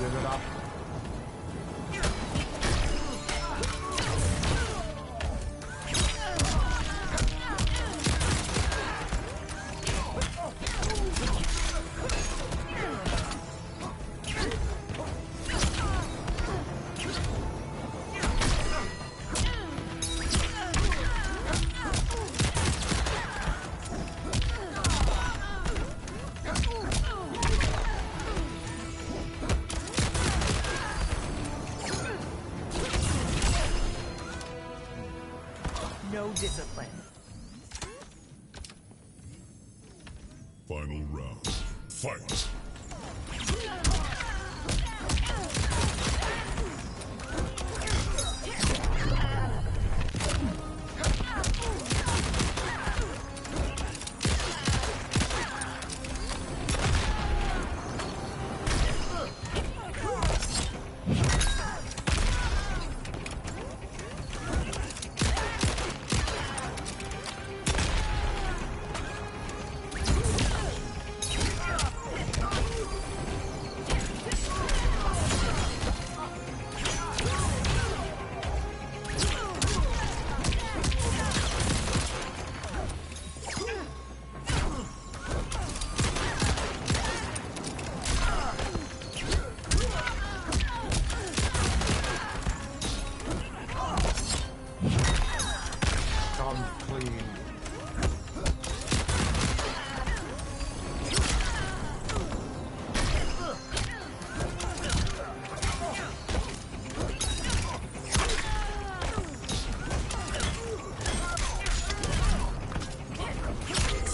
Give it up. No discipline. Final round. Fight!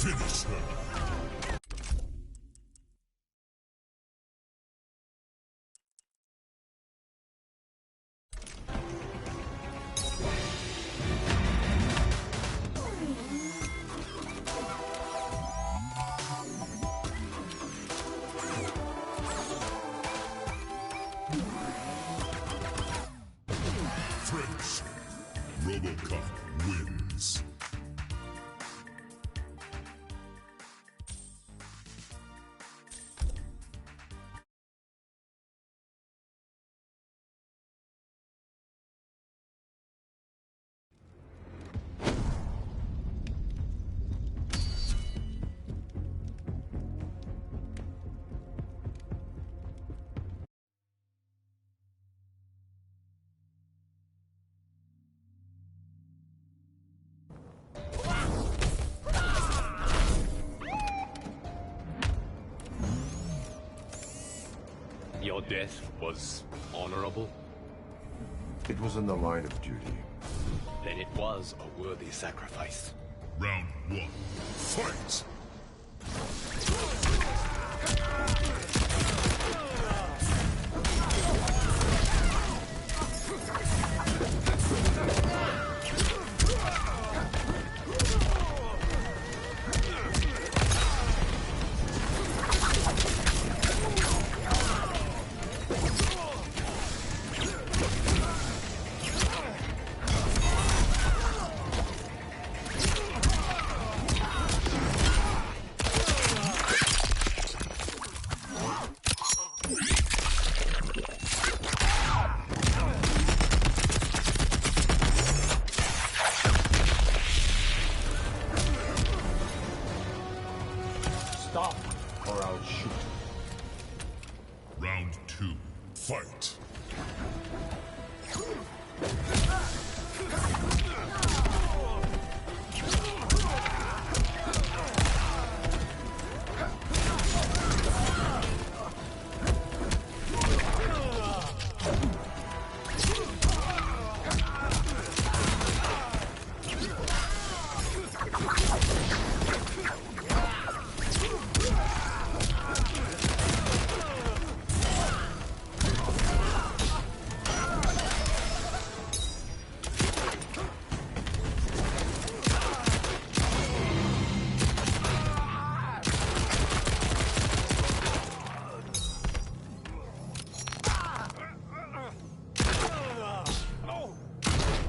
Finish her. French. Robocop wins. Your death was honorable? It was in the line of duty. Then it was a worthy sacrifice. Round one. Fight! Stop, or I'll shoot. Round two. Fight!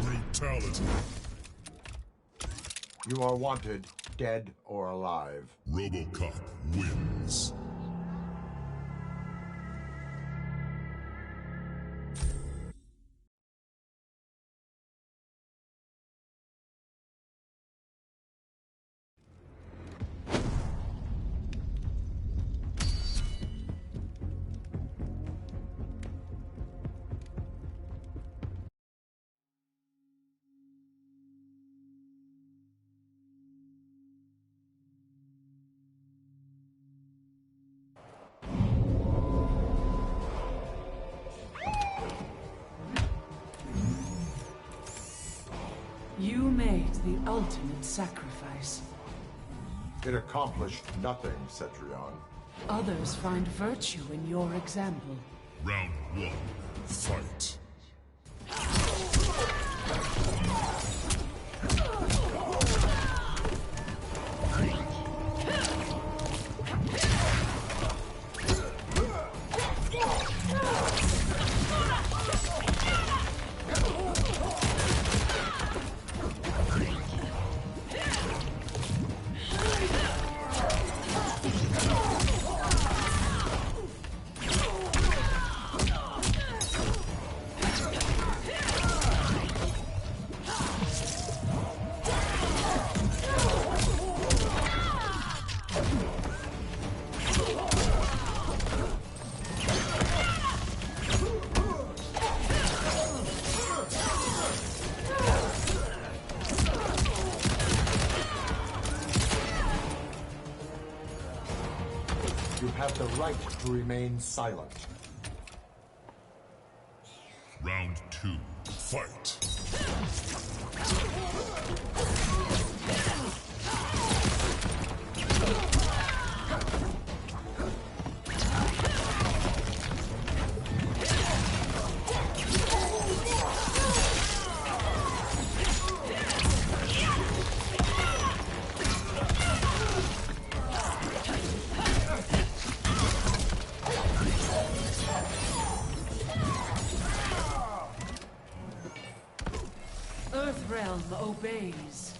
Brutality. You are wanted, dead or alive. Robocop wins. You made the ultimate sacrifice. It accomplished nothing, Cetrion. Others find virtue in your example. Round one, fight. You have the right to remain silent. Round two, fight. Earthrealm obeys.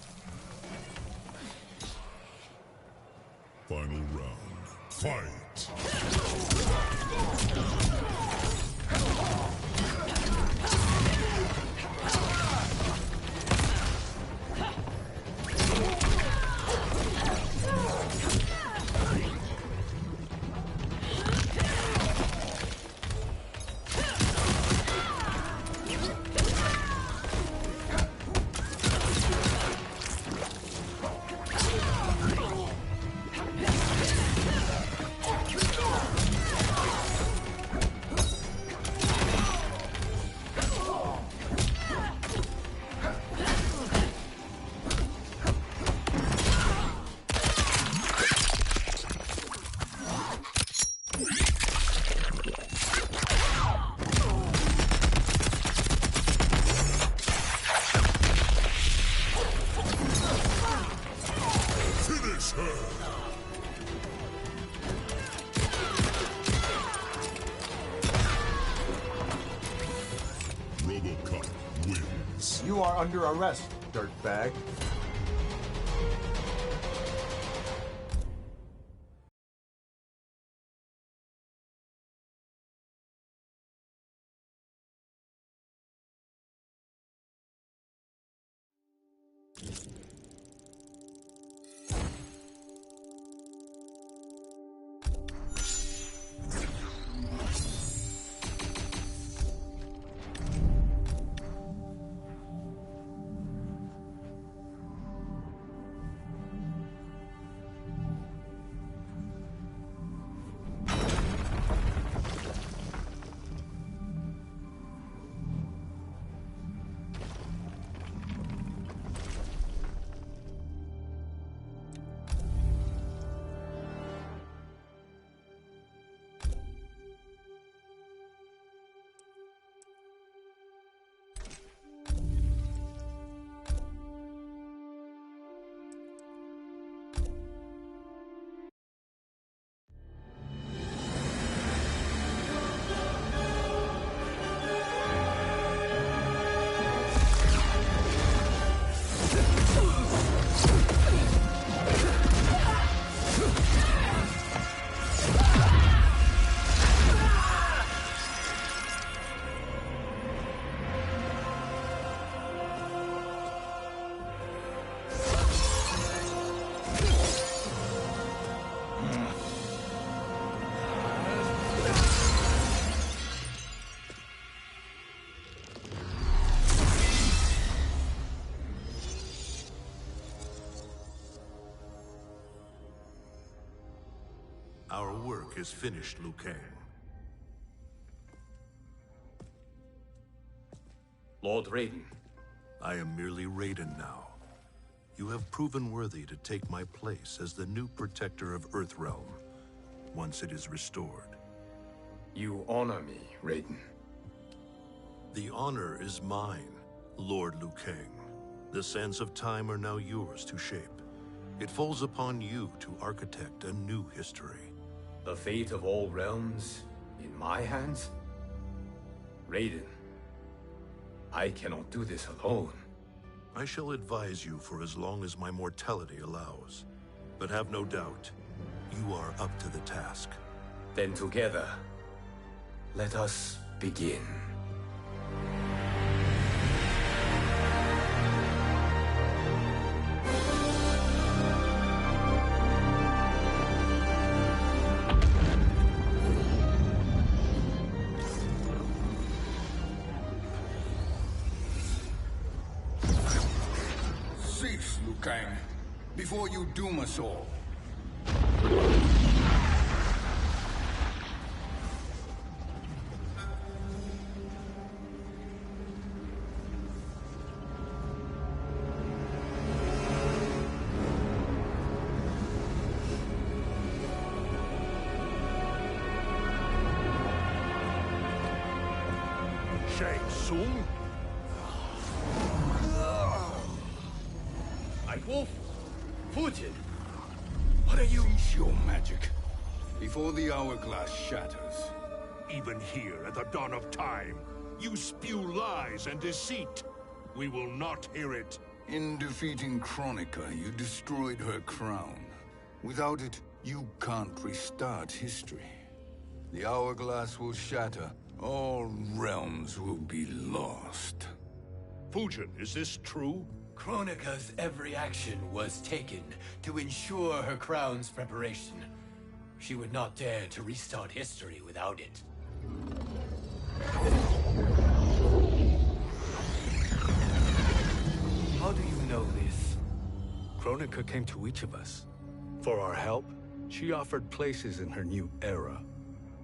Final round, fight. Finish her! RoboCop wins. You are under arrest, dirtbag. Our work is finished, Liu Kang. Lord Raiden, I am merely Raiden now. You have proven worthy to take my place as the new protector of Earthrealm, once it is restored. You honor me, Raiden. The honor is mine, Lord Liu Kang. The sands of time are now yours to shape. It falls upon you to architect a new history. The fate of all realms in my hands? Raiden, I cannot do this alone. I shall advise you for as long as my mortality allows. But have no doubt, you are up to the task. Then together, let us begin. Cease, Liu Kang, before you doom us all. Kxng-Trickkz? Wolf? Fujin? What are you? Cease your magic, before the hourglass shatters. Even here at the dawn of time, you spew lies and deceit. We will not hear it. In defeating Kronika, you destroyed her crown. Without it, you can't restart history. The hourglass will shatter. All realms will be lost. Fujin, is this true? Kronika's every action was taken to ensure her crown's preparation. She would not dare to restart history without it. How do you know this? Kronika came to each of us. For our help, she offered places in her new era.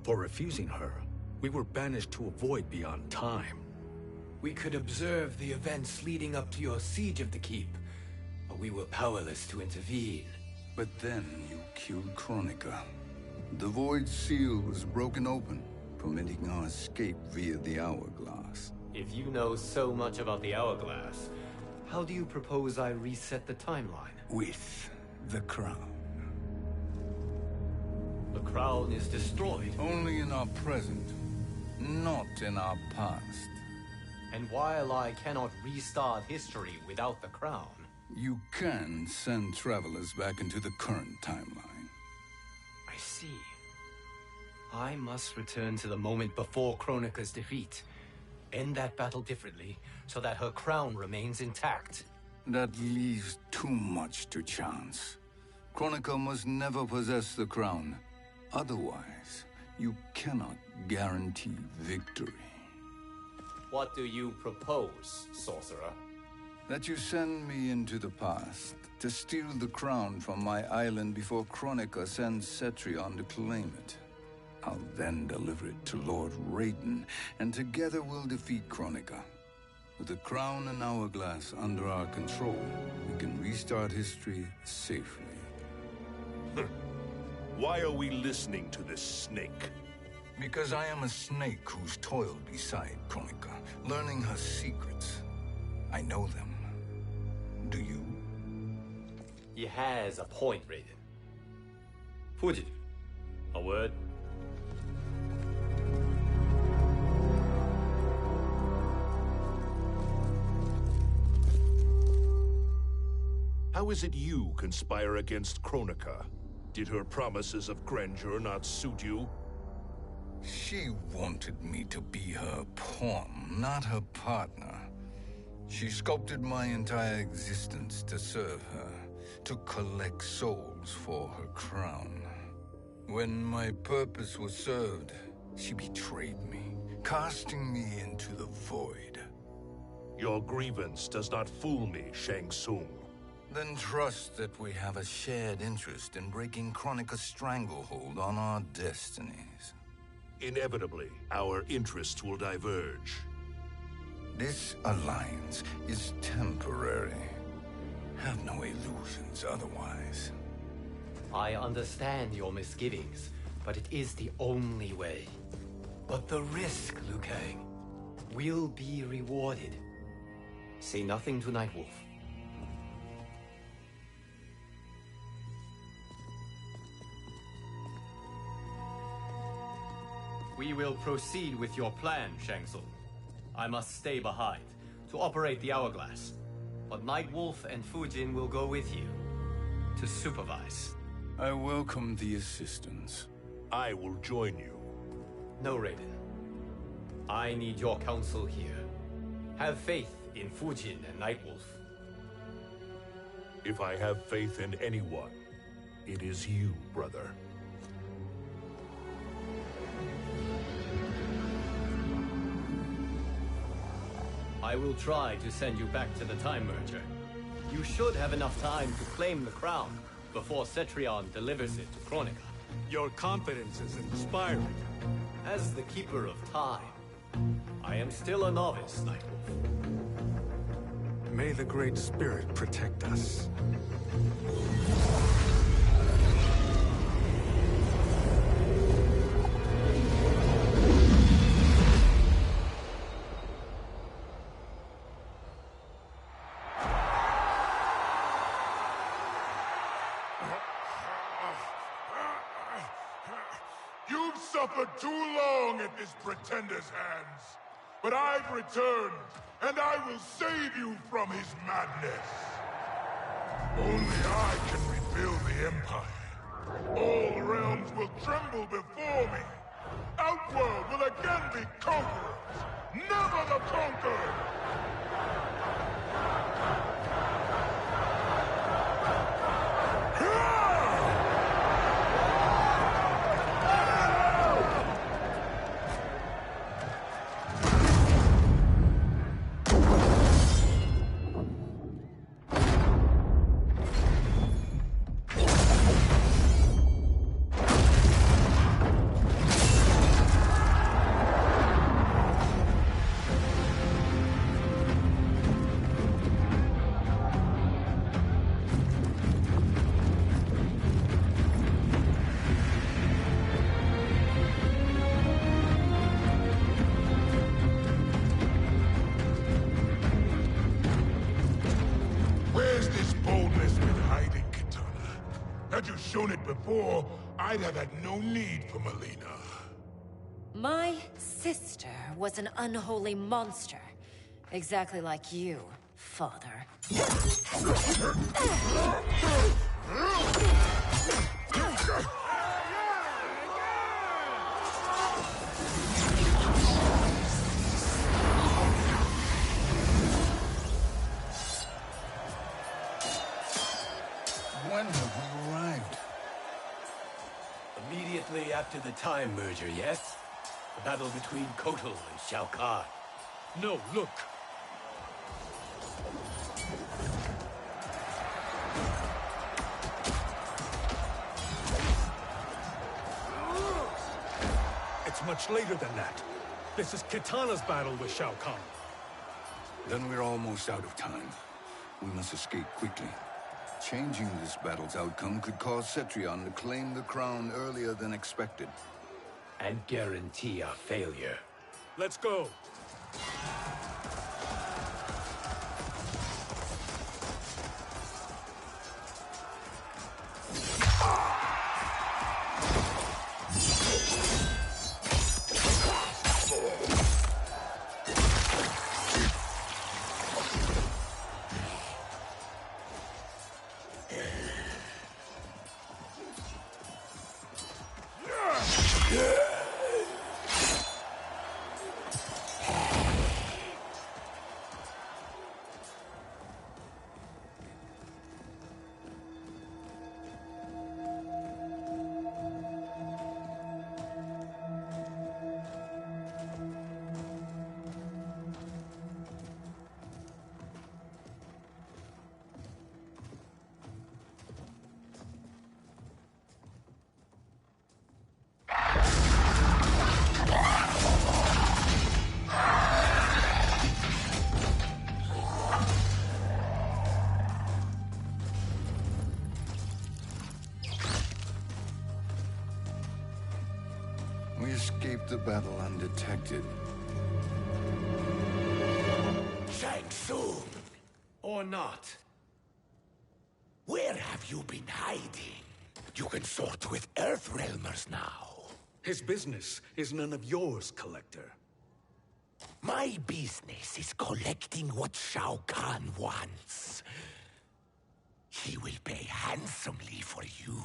For refusing her, we were banished to a void beyond time. We could observe the events leading up to your siege of the keep, but we were powerless to intervene. But then you killed Kronika. The void seal was broken open, permitting our escape via the hourglass. If you know so much about the hourglass, how do you propose I reset the timeline? With the crown. The crown is destroyed. Only in our present, not in our past. And while I cannot restart history without the crown... You can send travelers back into the current timeline. I see. I must return to the moment before Kronika's defeat. End that battle differently, so that her crown remains intact. That leaves too much to chance. Kronika must never possess the crown. Otherwise, you cannot guarantee victory. What do you propose, sorcerer? That you send me into the past to steal the crown from my island before Kronika sends Cetrion to claim it. I'll then deliver it to Lord Raiden, and together we'll defeat Kronika. With the crown and hourglass under our control, we can restart history safely. Why are we listening to this snake? Because I am a snake who's toiled beside Kronika, learning her secrets. I know them. Do you? He has a point, Raiden. Fujin, a word? How is it you conspire against Kronika? Did her promises of grandeur not suit you? She wanted me to be her pawn, not her partner. She sculpted my entire existence to serve her, to collect souls for her crown. When my purpose was served, she betrayed me, casting me into the void. Your grievance does not fool me, Shang Tsung. Then trust that we have a shared interest in breaking Kronika's stranglehold on our destinies. Inevitably, our interests will diverge. This alliance is temporary. Have no illusions otherwise. I understand your misgivings, but it is the only way. But the risk, Liu Kang, will be rewarded. Say nothing to Nightwolf. We will proceed with your plan, Shang Tsung. I must stay behind to operate the Hourglass. But Nightwolf and Fujin will go with you to supervise. I welcome the assistance. I will join you. No, Raiden. I need your counsel here. Have faith in Fujin and Nightwolf. If I have faith in anyone, it is you, brother. I will try to send you back to the Time Merger. You should have enough time to claim the crown before Cetrion delivers it to Kronika. Your confidence is inspiring. As the Keeper of Time, I am still a novice, Nightwolf. May the Great Spirit protect us. You've suffered too long at this pretender's hands. But I've returned, and I will save you from his madness. Only I can rebuild the Empire. All realms will tremble before me. Outworld will again be conquerors, never the conquered! Had you shown it before, I'd have had no need for Melina. My sister was an unholy monster. Exactly like you, father. When have we arrived? Immediately after the Time Merger, yes? The battle between Kotal and Shao Kahn. No, look! It's much later than that. This is Kitana's battle with Shao Kahn. Then we're almost out of time. We must escape quickly. Changing this battle's outcome could cause Cetrion to claim the crown earlier than expected. And guarantee our failure. Let's go! We escaped the battle undetected. Kxng-Trickkz! Or not. Where have you been hiding? You can sort with Earthrealmers now. His business is none of yours, Collector. My business is collecting what Shao Kahn wants. He will pay handsomely for you.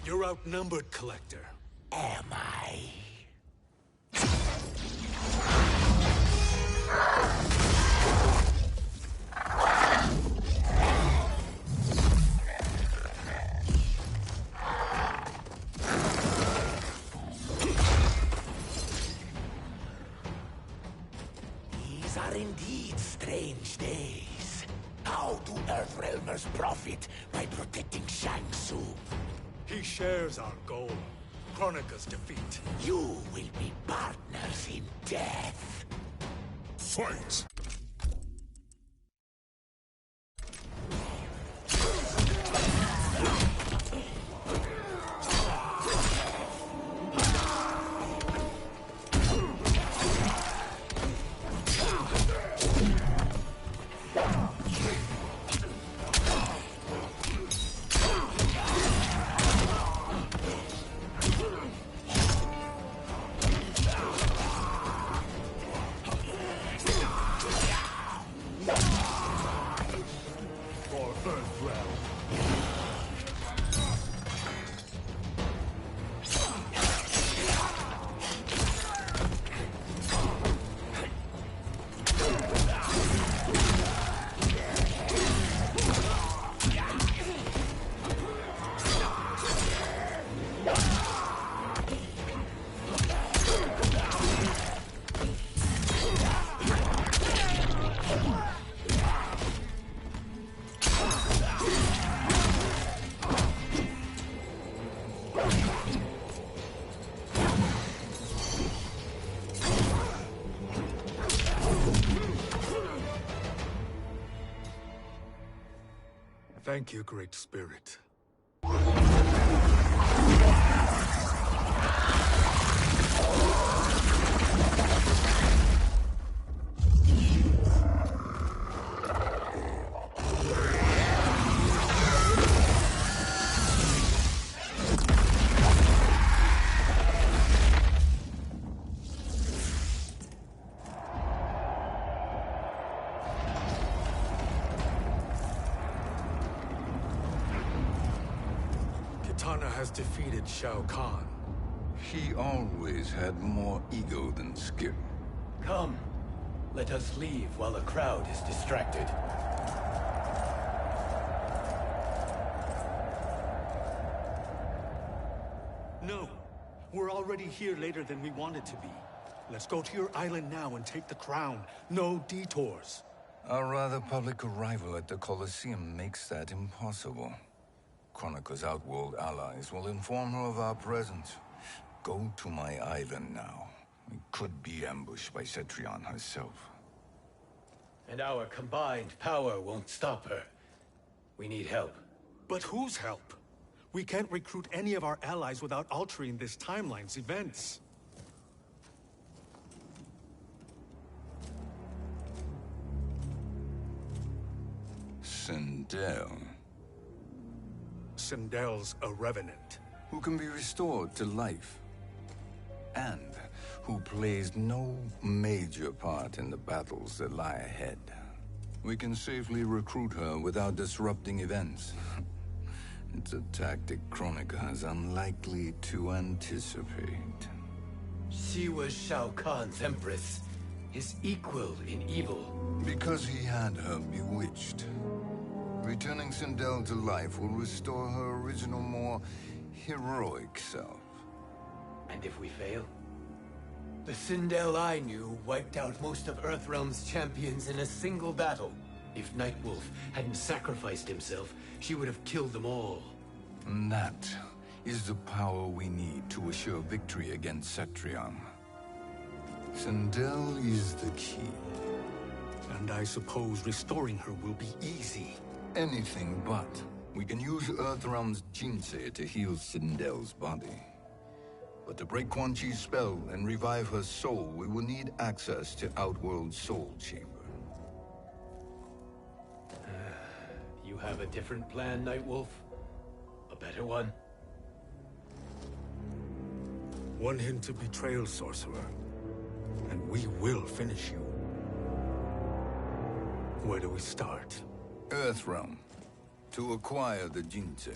You're outnumbered, Collector. Am I? These are indeed strange days. How do Earthrealmers profit by protecting Shang-Tsung? He shares our goal. Kronika's defeat. You will be partners in death. Fight! Thank you, Great Spirit. Kitana has defeated Shao Kahn. He always had more ego than skill. Come. Let us leave while the crowd is distracted. No. We're already here later than we wanted to be. Let's go to your island now and take the crown. No detours. Our rather public arrival at the Colosseum makes that impossible. Kronika's outworld allies will inform her of our presence. Go to my island now. We could be ambushed by Cetrion herself. And our combined power won't stop her. We need help. But whose help? We can't recruit any of our allies without altering this timeline's events. Sindel, Sindel's a revenant. who can be restored to life, and who plays no major part in the battles that lie ahead. We can safely recruit her without disrupting events. It's a tactic Kronika is unlikely to anticipate. She was Shao Kahn's empress, his equal in evil. Because he had her bewitched. Returning Sindel to life will restore her original, more heroic self. And if we fail? The Sindel I knew wiped out most of Earthrealm's champions in a single battle. If Nightwolf hadn't sacrificed himself, she would have killed them all. And that is the power we need to assure victory against Cetrion. Sindel is the key. And I suppose restoring her will be easy. Anything but. We can use Earthrealm's Jinsei to heal Sindel's body. But to break Quan Chi's spell and revive her soul, we will need access to Outworld's Soul Chamber. You have a different plan, Nightwolf? A better one? One hint to betrayal, Sorcerer, and we will finish you. Where do we start? Earthrealm. To acquire the Jinsei.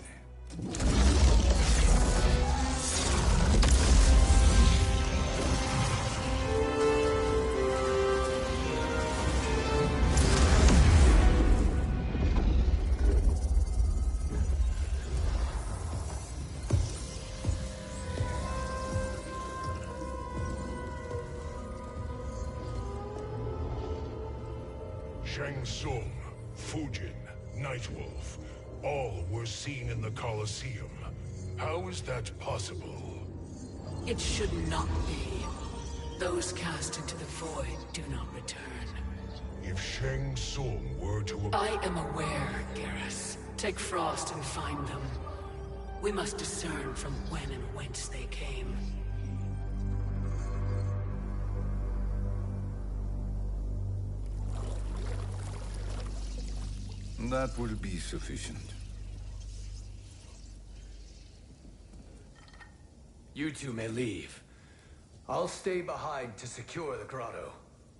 Shang Tsung, Fujin, Nightwolf, all were seen in the Colosseum. How is that possible? It should not be. Those cast into the void do not return. If Shang Tsung were to... I am aware, Garrus. Take Frost and find them. We must discern from when and whence they came. That will be sufficient. You two may leave. I'll stay behind to secure the grotto.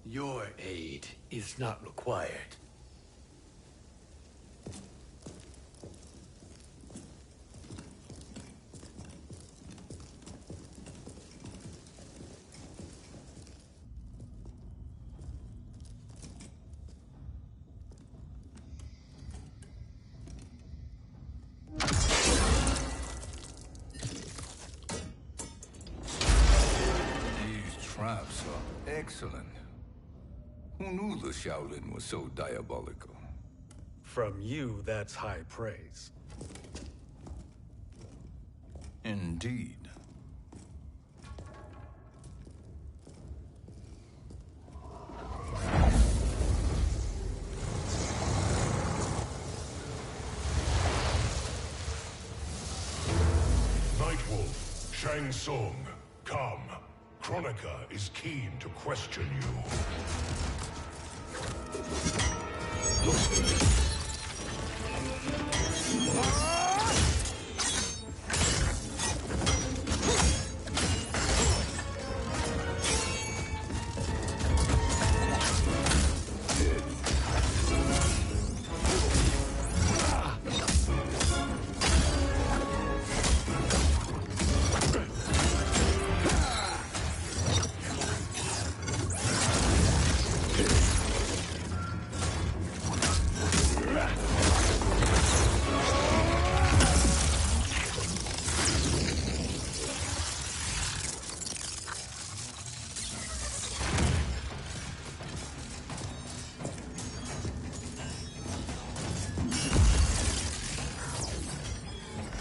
Your aid is not required. Traps are excellent. Who knew the Shaolin was so diabolical? From you, that's high praise. Indeed. Nightwolf, Shang Tsung, come. Kronika is keen to question you.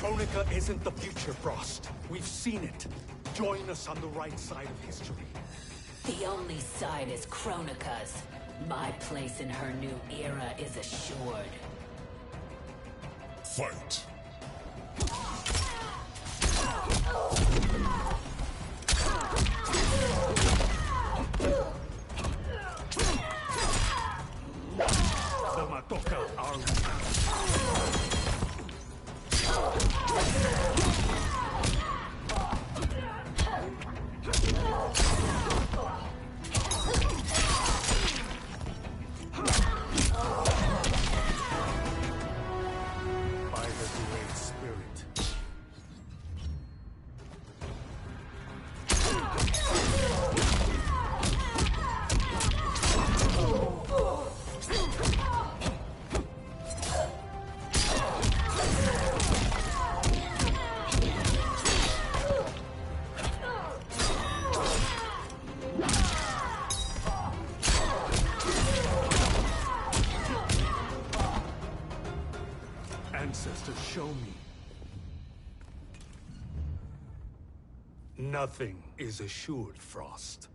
Kronika isn't the future, Frost. We've seen it. Join us on the right side of history. The only side is Kronika's. My place in her new era is assured. Fight. Toma toca our... Ancestors, show me. Nothing is assured, Frost.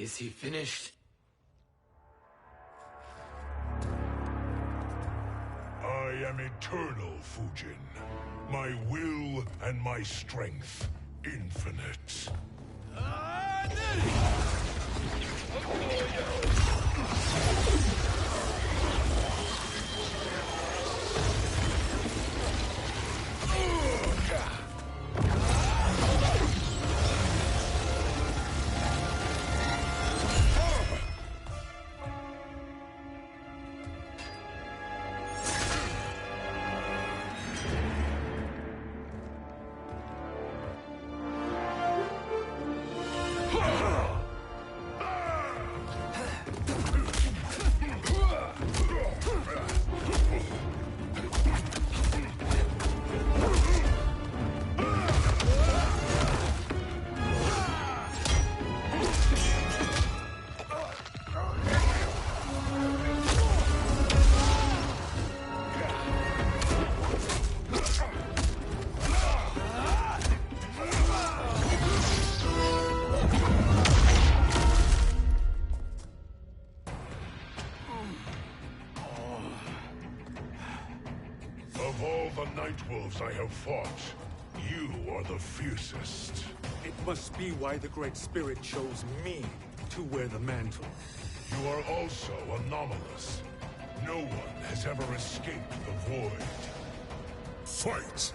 Is he finished? I am eternal, Fujin. My will and my strength, infinite. Of all the Nightwolves I have fought, you are the fiercest. It must be why the Great Spirit chose me to wear the mantle. You are also anomalous. No one has ever escaped the void. Fight!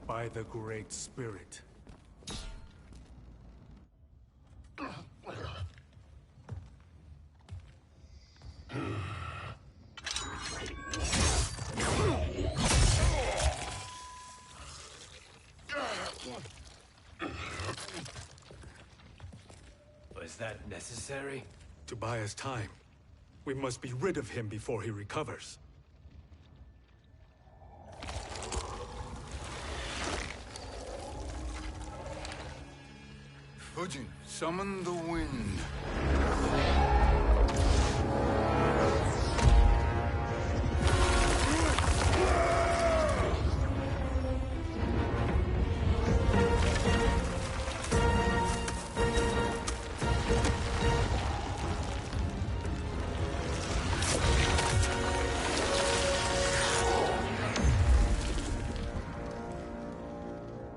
By the Great Spirit. Was that necessary? To buy us time. We must be rid of him before he recovers. Fujin, summon the wind.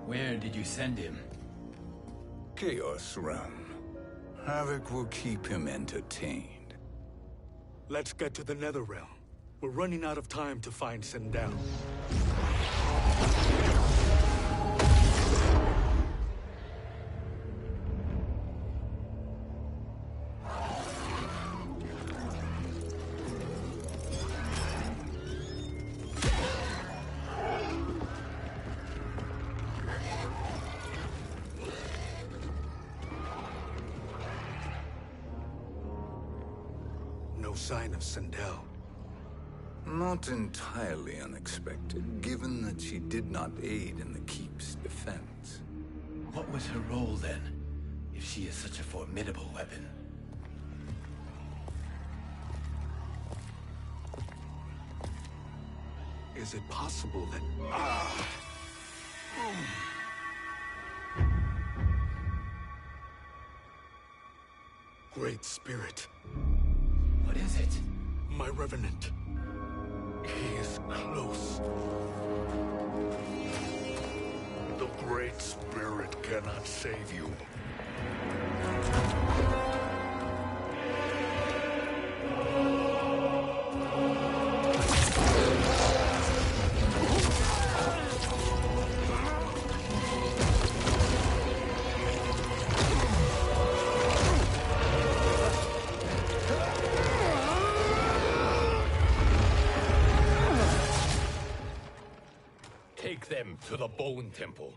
Where did you send him? Chaos Realm. Havoc will keep him entertained. Let's get to the Netherrealm. We're running out of time to find Sindel. No sign of Sindel. Not entirely unexpected, given that she did not aid in the Keep's defense. What was her role then, if she is such a formidable weapon? Is it possible that... Great Spirit. What is it? My Revenant. He is close. The Great Spirit cannot save you. to the Bone Temple.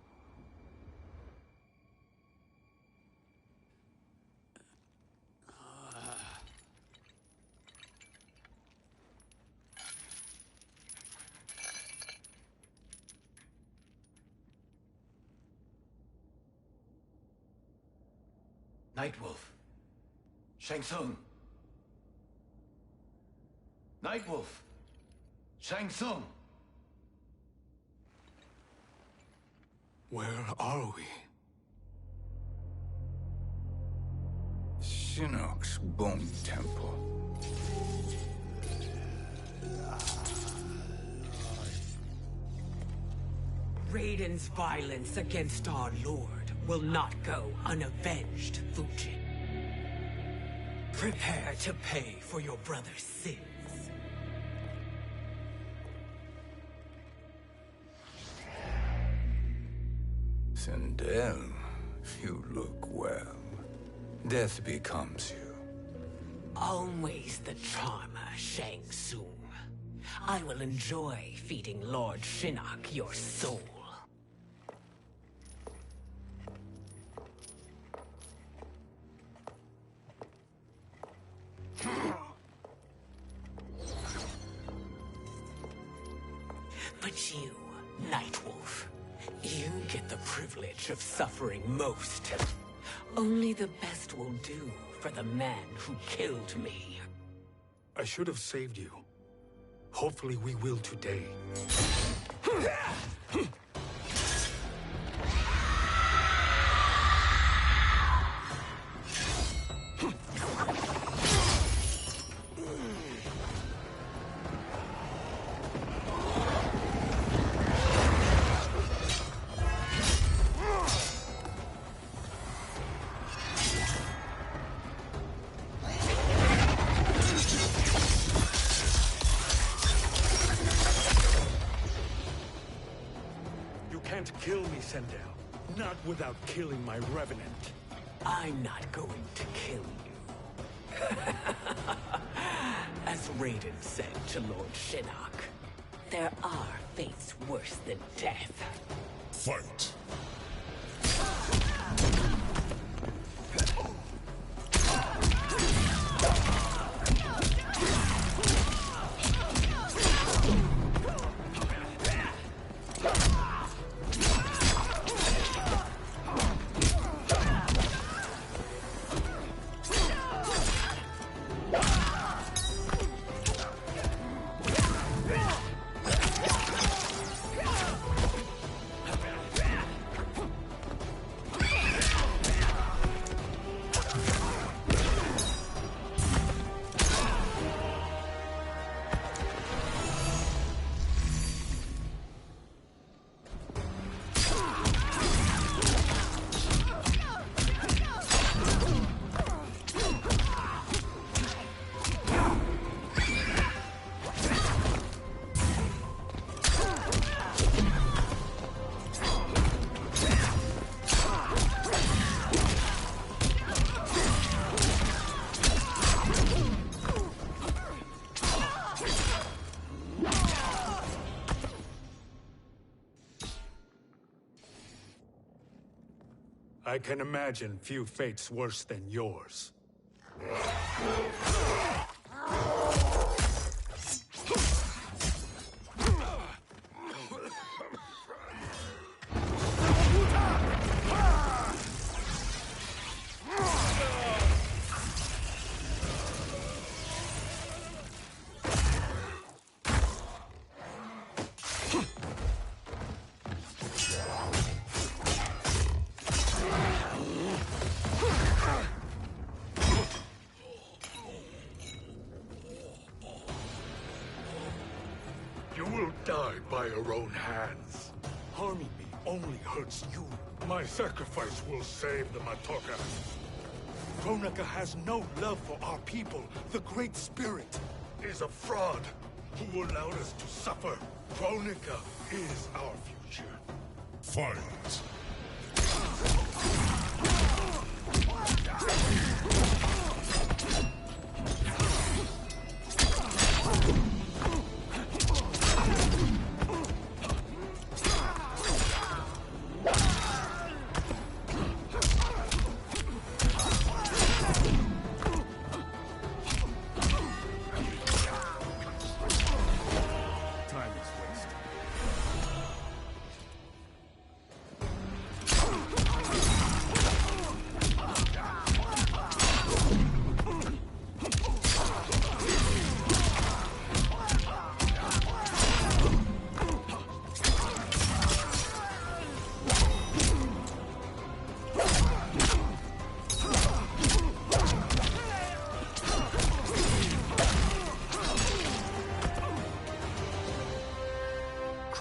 Nightwolf. Shang-Tsung. Nightwolf. Shang-Tsung. Where are we? Shinnok's Bone Temple. Raiden's violence against our Lord will not go unavenged, Fujin. Prepare to pay for your brother's sins. Sindel, you look well. Death becomes you. Always the charmer, Shang Tsung. I will enjoy feeding Lord Shinnok your soul. But you, Nightwolf, you get the privilege of suffering most. Only the best will do for the man who killed me. I should have saved you. Hopefully we will today. Kill me, Sindel. Not without killing my revenant. I'm not going to kill you. As Raiden said to Lord Shinnok, there are fates worse than death. Fight. I can imagine few fates worse than yours. You will die by your own hands. Harming me only hurts you. My sacrifice will save the Matoka. Kronika has no love for our people. The Great Spirit is a fraud who allowed us to suffer. Kronika is our future. Fight.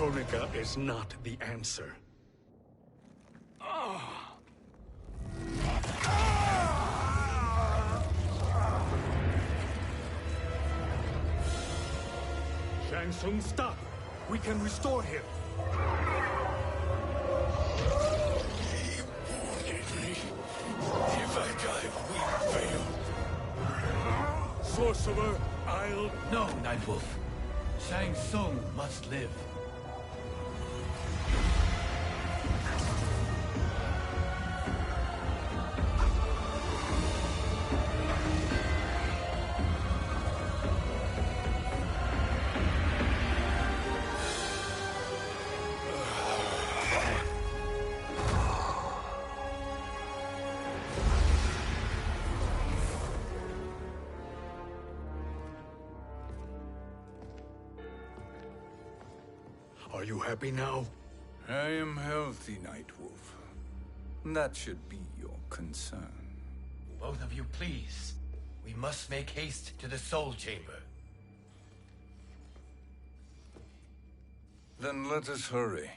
Kronika is not the answer. Shang Tsung, stop! We can restore him. He wanted me. If I die, we fail. Sorcerer, I'll... No, Nightwolf. Shang Tsung must live. Are you happy now? I am healthy, Nightwolf. That should be your concern. Both of you, please. We must make haste to the Soul Chamber. Then let us hurry.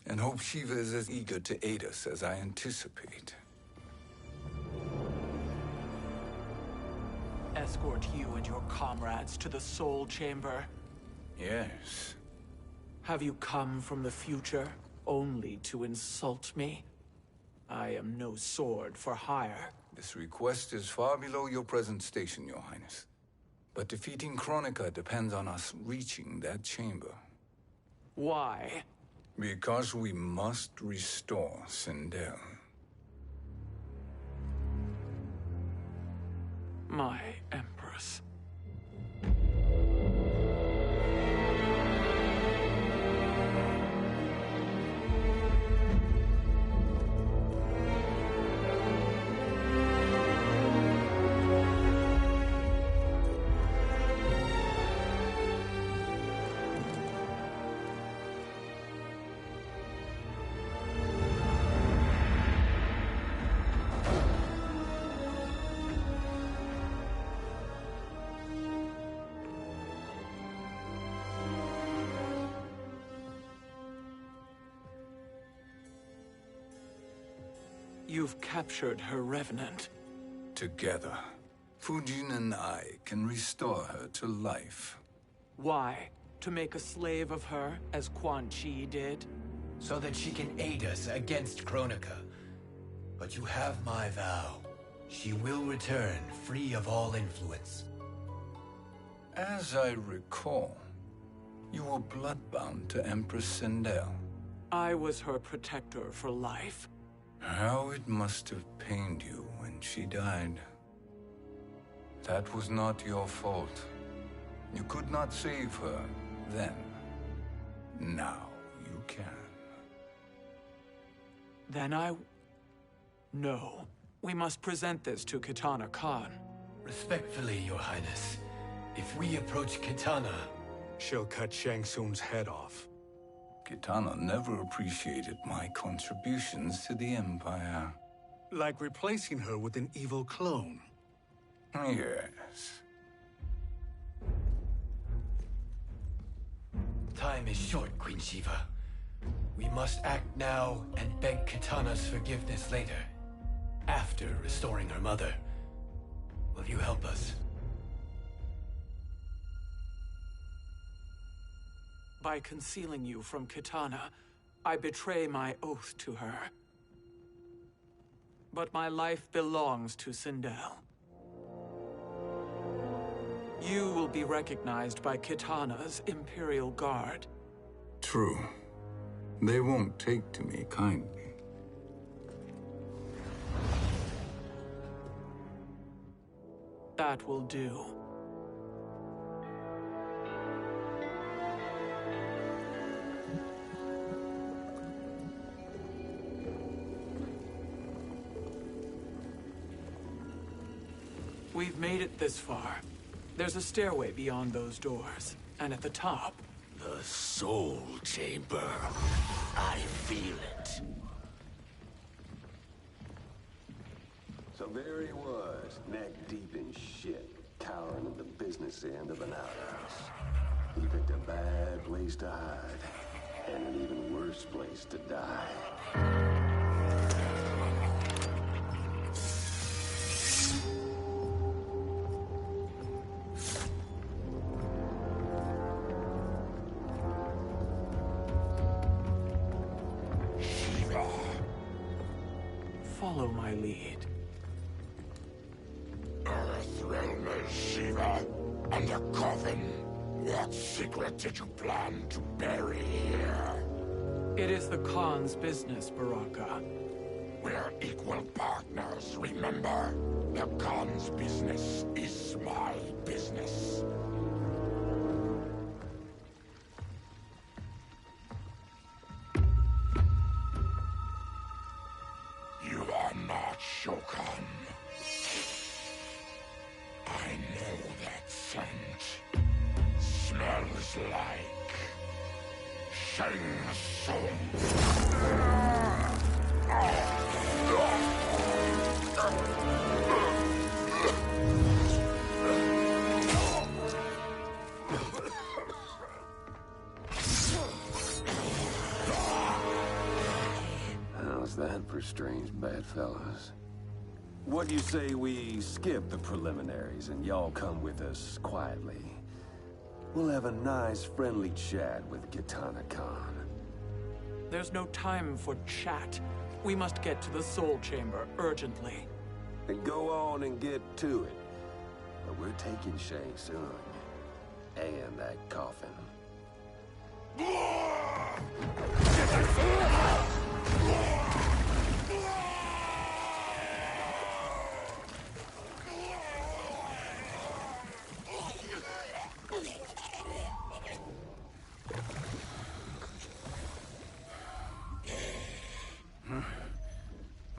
And hope Shiva is as eager to aid us as I anticipate. Escort you and your comrades to the Soul Chamber. Yes. Have you come from the future only to insult me? I am no sword for hire. This request is far below your present station, Your Highness. But defeating Kronika depends on us reaching that chamber. Why? Because we must restore Sindel. My Empress. You've captured her revenant. Together, Fujin and I can restore her to life. Why? To make a slave of her, as Quan Chi did? So that she can aid us against Kronika. But you have my vow. She will return free of all influence. As I recall, you were bloodbound to Empress Sindel. I was her protector for life. How it must have pained you when she died. That was not your fault. You could not save her then. Now you can. Then No. We must present this to Kitana Khan. Respectfully, Your Highness, if we approach Kitana... She'll cut Shang Tsung's head off. Kitana never appreciated my contributions to the Empire. Like replacing her with an evil clone. Yes. Time is short, Queen Shiva. We must act now and beg Kitana's forgiveness later. After restoring her mother. Will you help us? By concealing you from Kitana, I betray my oath to her. But my life belongs to Sindel. You will be recognized by Kitana's Imperial Guard. True. They won't take to me kindly. That will do. We've made it this far. There's a stairway beyond those doors, and at the top... The Soul Chamber. I feel it. So there he was, neck deep in shit, cowering at the business end of an outhouse. He picked a bad place to hide. And an even worse place to die. Follow my lead. Earthrealmer Shiva, and a coffin. What secret did you plan to bury here? It is the Khan's business, Baraka. We're equal partners, remember? The Khan's business is my business. You are not Shokan. I know that scent. Smells like Shang Tsung. How's that for strange bedfellows? What do you say we skip the preliminaries and y'all come with us quietly? We'll have a nice, friendly chat with Kitana Khan. There's no time for chat. We must get to the Soul Chamber urgently. Then go on and get to it. But we're taking Shang Tsung. And that coffin.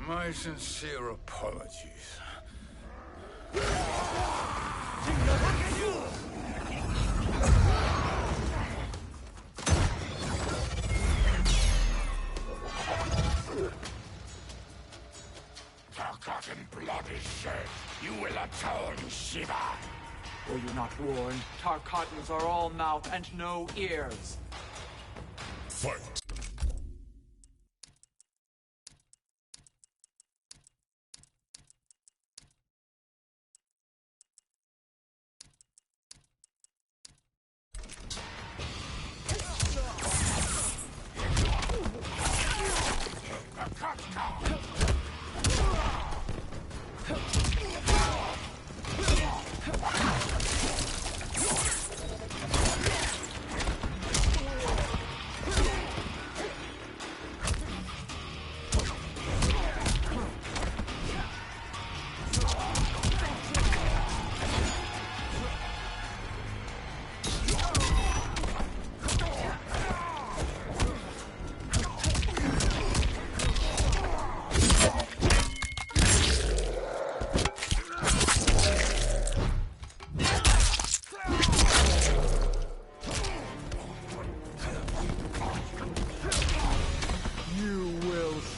My sincere apologies. Forgotten blood is shed. You will atone, Shiva. Were you not warned? Tarkatans are all mouth and no ears. Fight.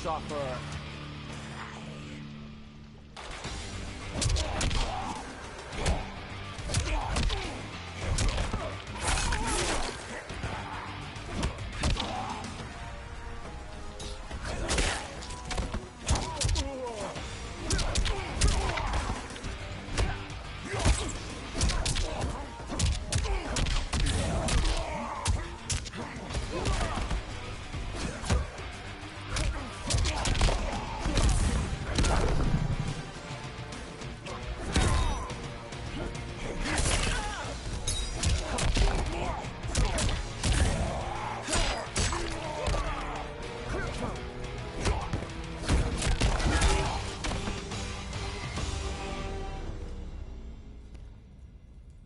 Suffer.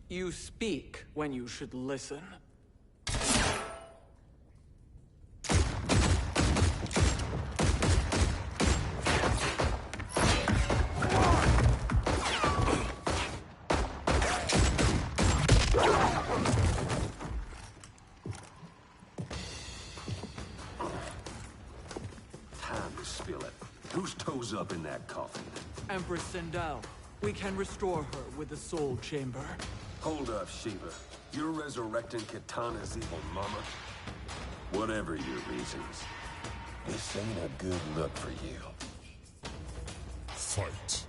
You speak when you should listen. Time to spill it. Whose toes up in that coffin? Empress Sindel. We can restore her with the Soul Chamber. Hold up, Shiva. You're resurrecting Kitana's evil mama? Whatever your reasons, this ain't a good look for you. Fight.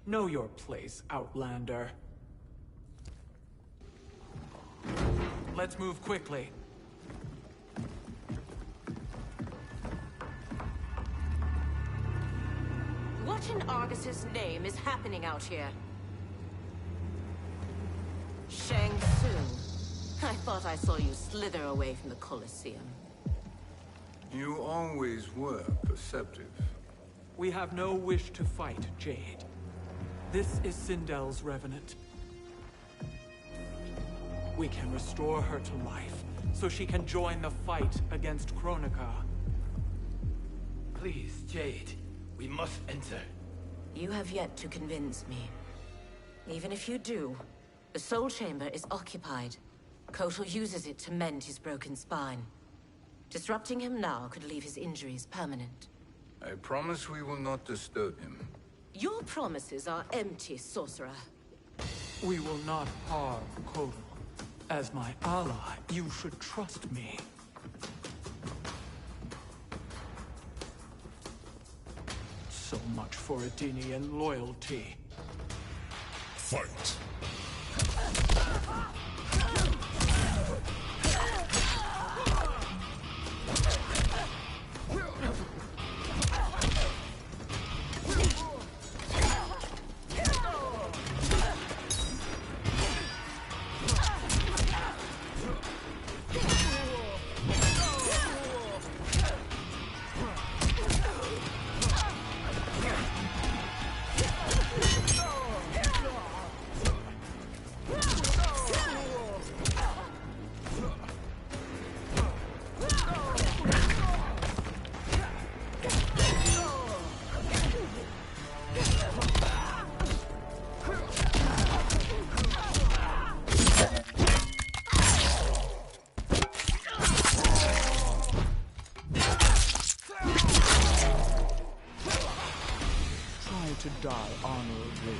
Know your place, Outlander. Let's move quickly. What in Argus's name is happening out here? Shang Tsung. I thought I saw you slither away from the Colosseum. You always were perceptive. We have no wish to fight, Jade. This is Sindel's Revenant. We can restore her to life, so she can join the fight against Kronika. Please, Jade, we must enter. You have yet to convince me. Even if you do, the Soul Chamber is occupied. Kotal uses it to mend his broken spine. Disrupting him now could leave his injuries permanent. I promise we will not disturb him. Your promises are empty, sorcerer. We will not harm Kotal. As my ally, you should trust me. So much for Adenian loyalty. Fight. To die honorably.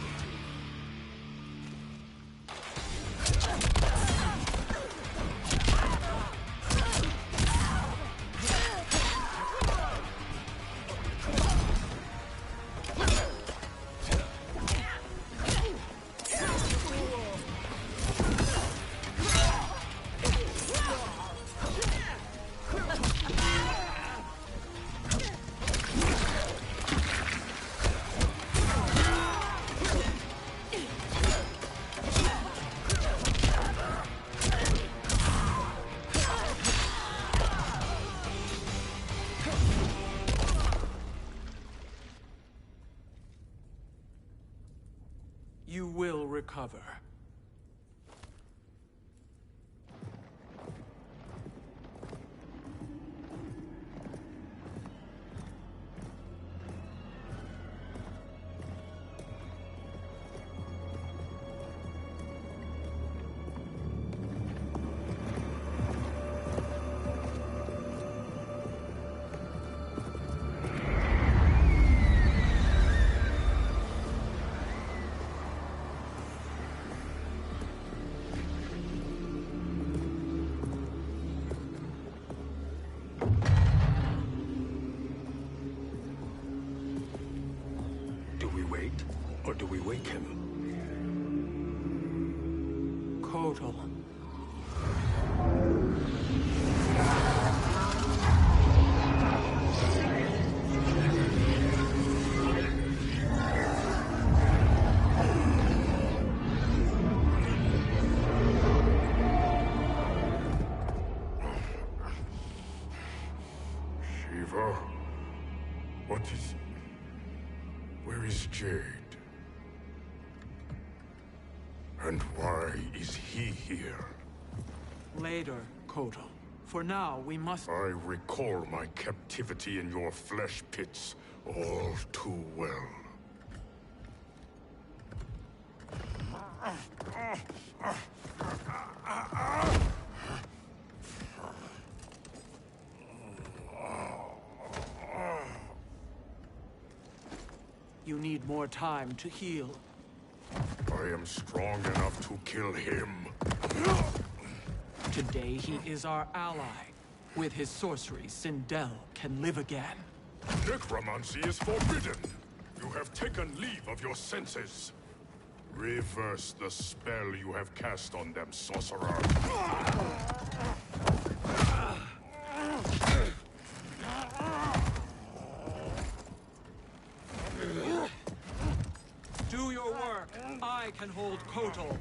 You will recover. take him. Kotal. Shiva? What is... Where is Jade? And why is he here? Later, Kotal. For now, we must... I recall my captivity in your flesh pits all too well. You need more time to heal. I am strong enough to kill him. Today, he is our ally. With his sorcery, Sindel can live again. Necromancy is forbidden. You have taken leave of your senses. Reverse the spell you have cast on them, sorcerer. Do your work. I can hold Kotal.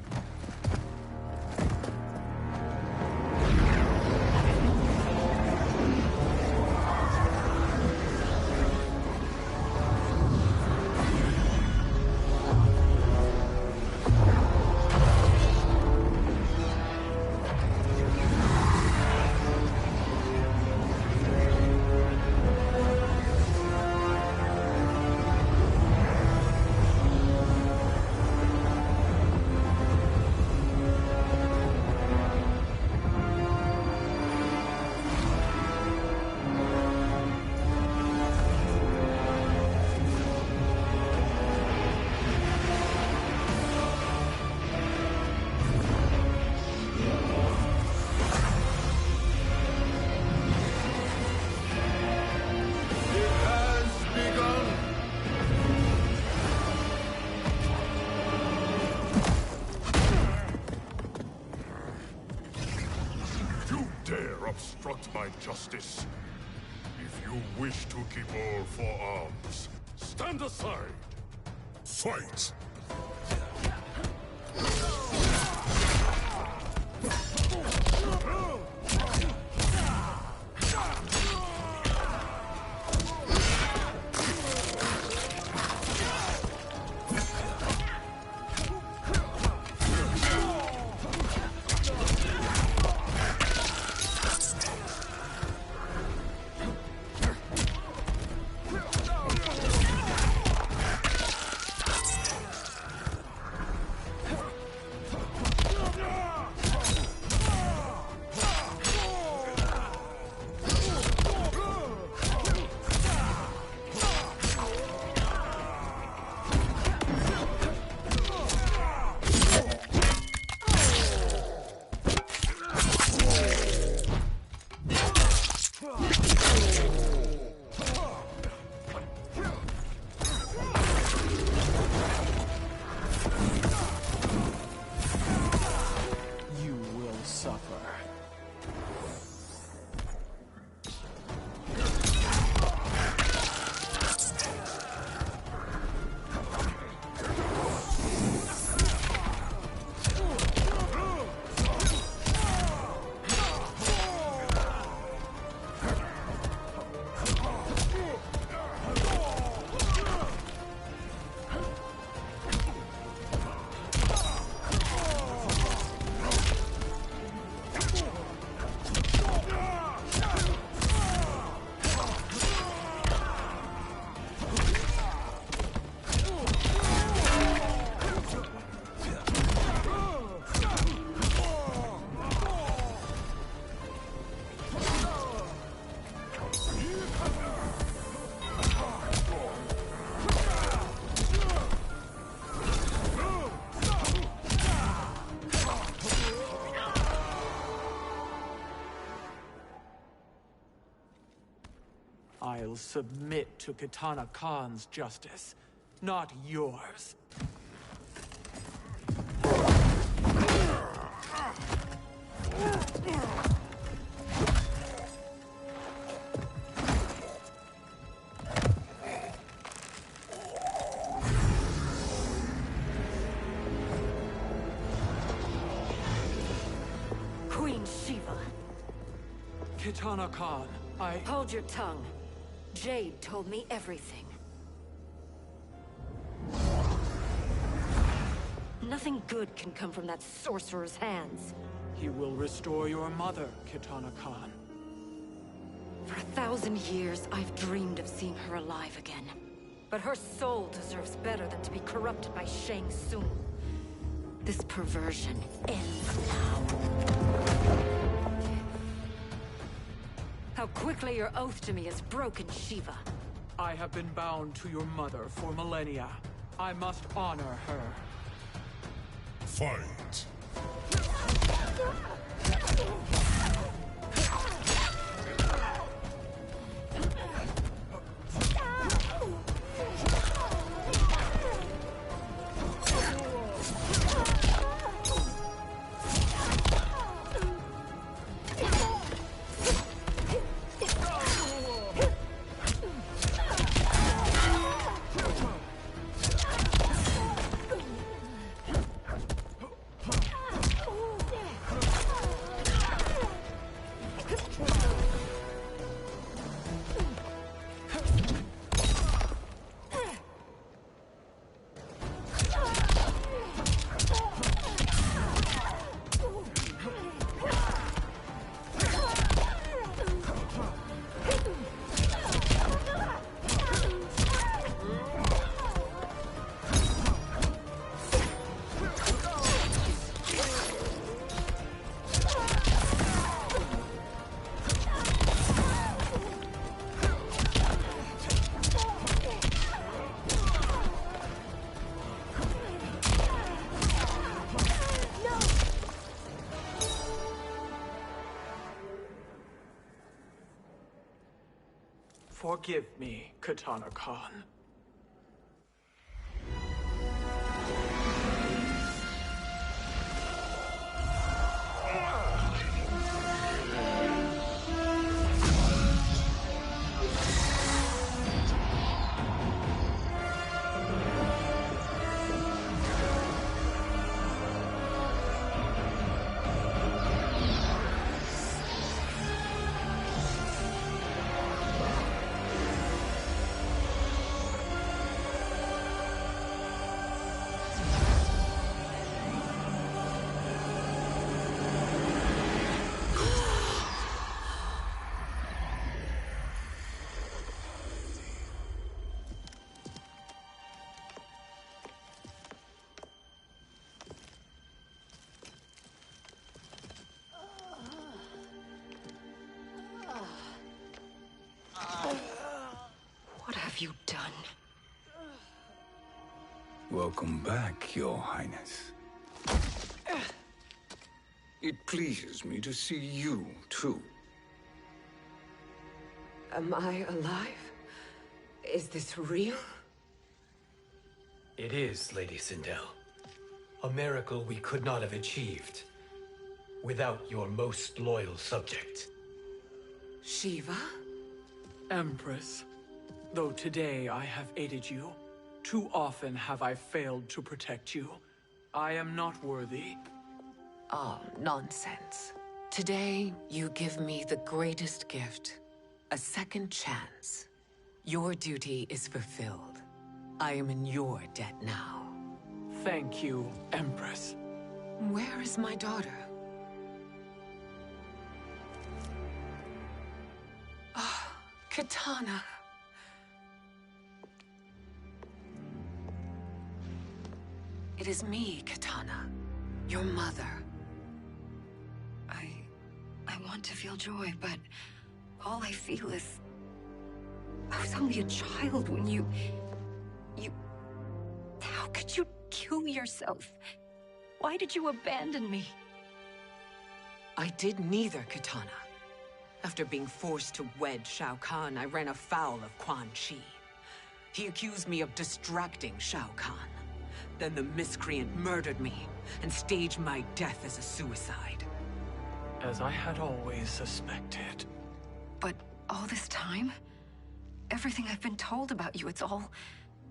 Obstruct my justice. If you wish to keep all four arms, stand aside. Fight! I'll submit to Kitana Khan's justice, not yours. broken Shiva. Kitana Khan, Hold your tongue. Jade told me everything. Nothing good can come from that sorcerer's hands. he will restore your mother, Kitana Khan. For 1,000 years, I've dreamed of seeing her alive again. But her soul deserves better than to be corrupted by Kxng-Trickkz. This perversion ends now. How quickly your oath to me has broken, Shiva. I have been bound to your mother for millennia. I must honor her. Fight. Forgive me, Kitana Khan. What have you done? Welcome back, Your Highness. It pleases me to see you, too. Am I alive? Is this real? It is, Lady Sindel. A miracle we could not have achieved without your most loyal subject. Shiva? Empress, though today I have aided you, too often have I failed to protect you. I am not worthy. Oh, nonsense. Today, you give me the greatest gift. A second chance. Your duty is fulfilled. I am in your debt now. Thank you, Empress. Where is my daughter? Ah, Kitana. It is me, Kitana. Your mother. I want to feel joy, but all I feel is... I was only a child when you... How could you kill yourself? Why did you abandon me? I did neither, Kitana. After being forced to wed Shao Kahn, I ran afoul of Quan Chi. He accused me of distracting Shao Kahn. Then the miscreant murdered me and staged my death as a suicide. As I had always suspected. But all this time? Everything I've been told about you, it's all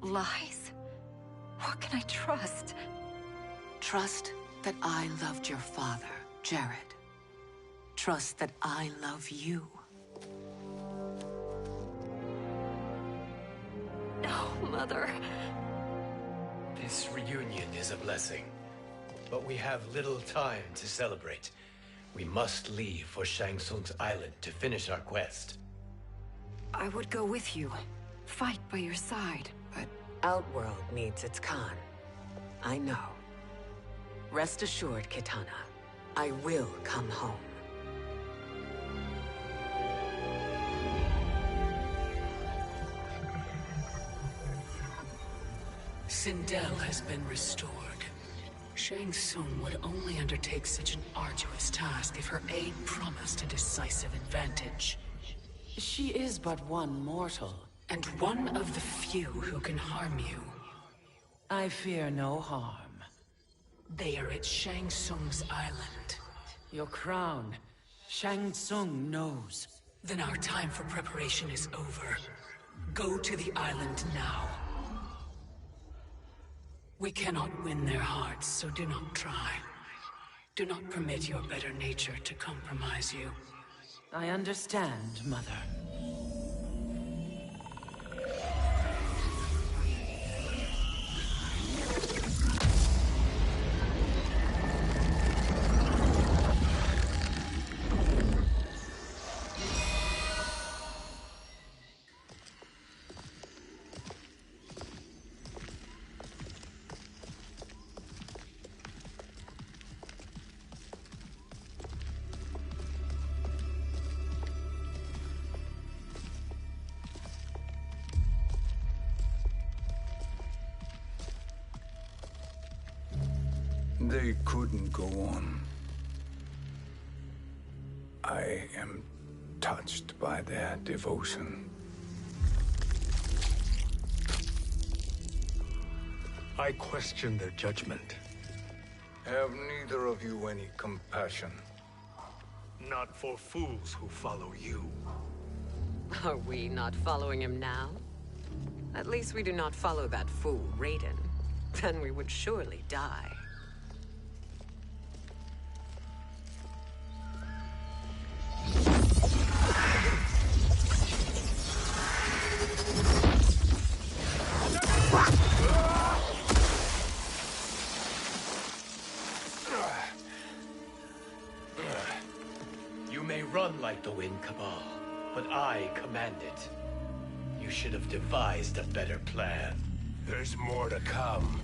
lies? What can I trust? Trust that I loved your father, Jared. Trust that I love you. Oh, Mother. This reunion is a blessing, but we have little time to celebrate. We must leave for Kxang-Trickk's island to finish our quest. I would go with you. Fight by your side, but... Outworld needs its Khan. I know. Rest assured, Kitana. I will come home. Sindel has been restored. Shang-Tsung would only undertake such an arduous task if her aid promised a decisive advantage. She is but one mortal, and one of the few who can harm you. I fear no harm. They are at Shang-Tsung's island. Your crown. Shang-Tsung knows. Then our time for preparation is over. Go to the island now. We cannot win their hearts, so do not try. Do not permit your better nature to compromise you. I understand, Mother. They couldn't go on. I am touched by their devotion. I question their judgment. Have neither of you any compassion? Not for fools who follow you. Are we not following him now? At least we do not follow that fool, Raiden. Then we would surely die. You may run like the Wind Cabal, but I command it. You should have devised a better plan. There's more to come.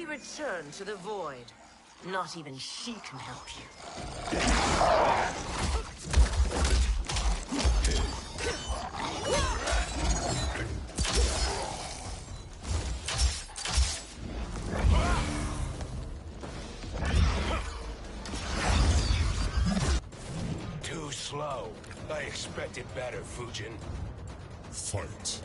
Return to the void. Not even she can help you. Too slow. I expected better, Fujin. Fight.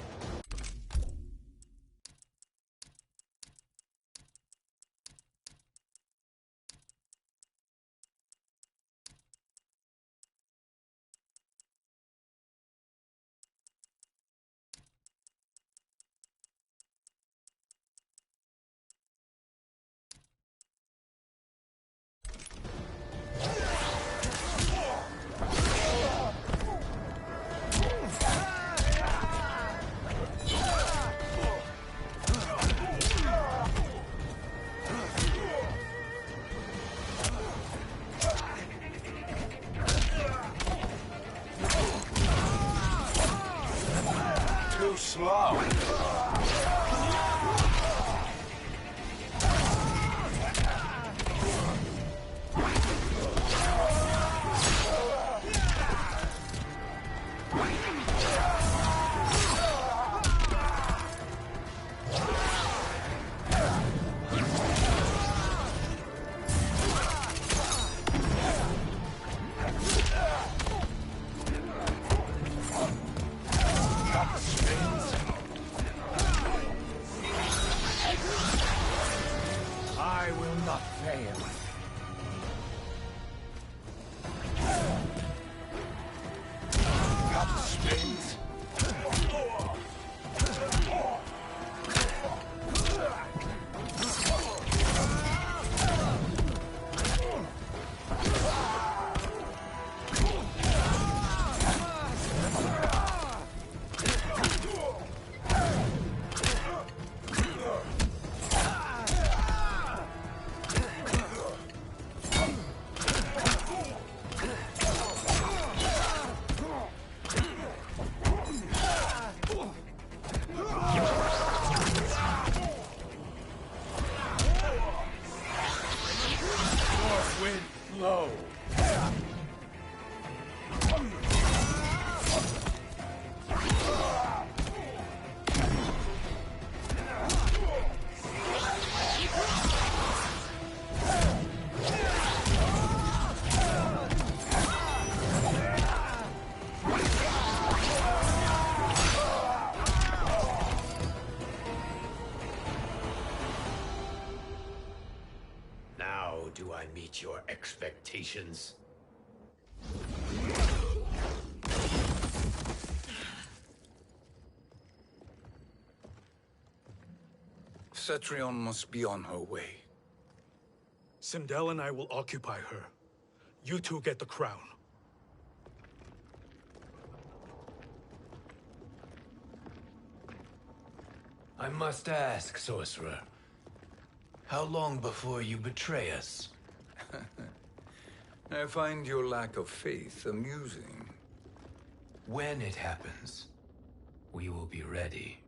Slow. not fail. Got the strings. Do I meet your expectations? Cetrion must be on her way. Sindel and I will occupy her. You two get the crown. I must ask, sorcerer. How long before you betray us? I find your lack of faith amusing. When it happens, we will be ready.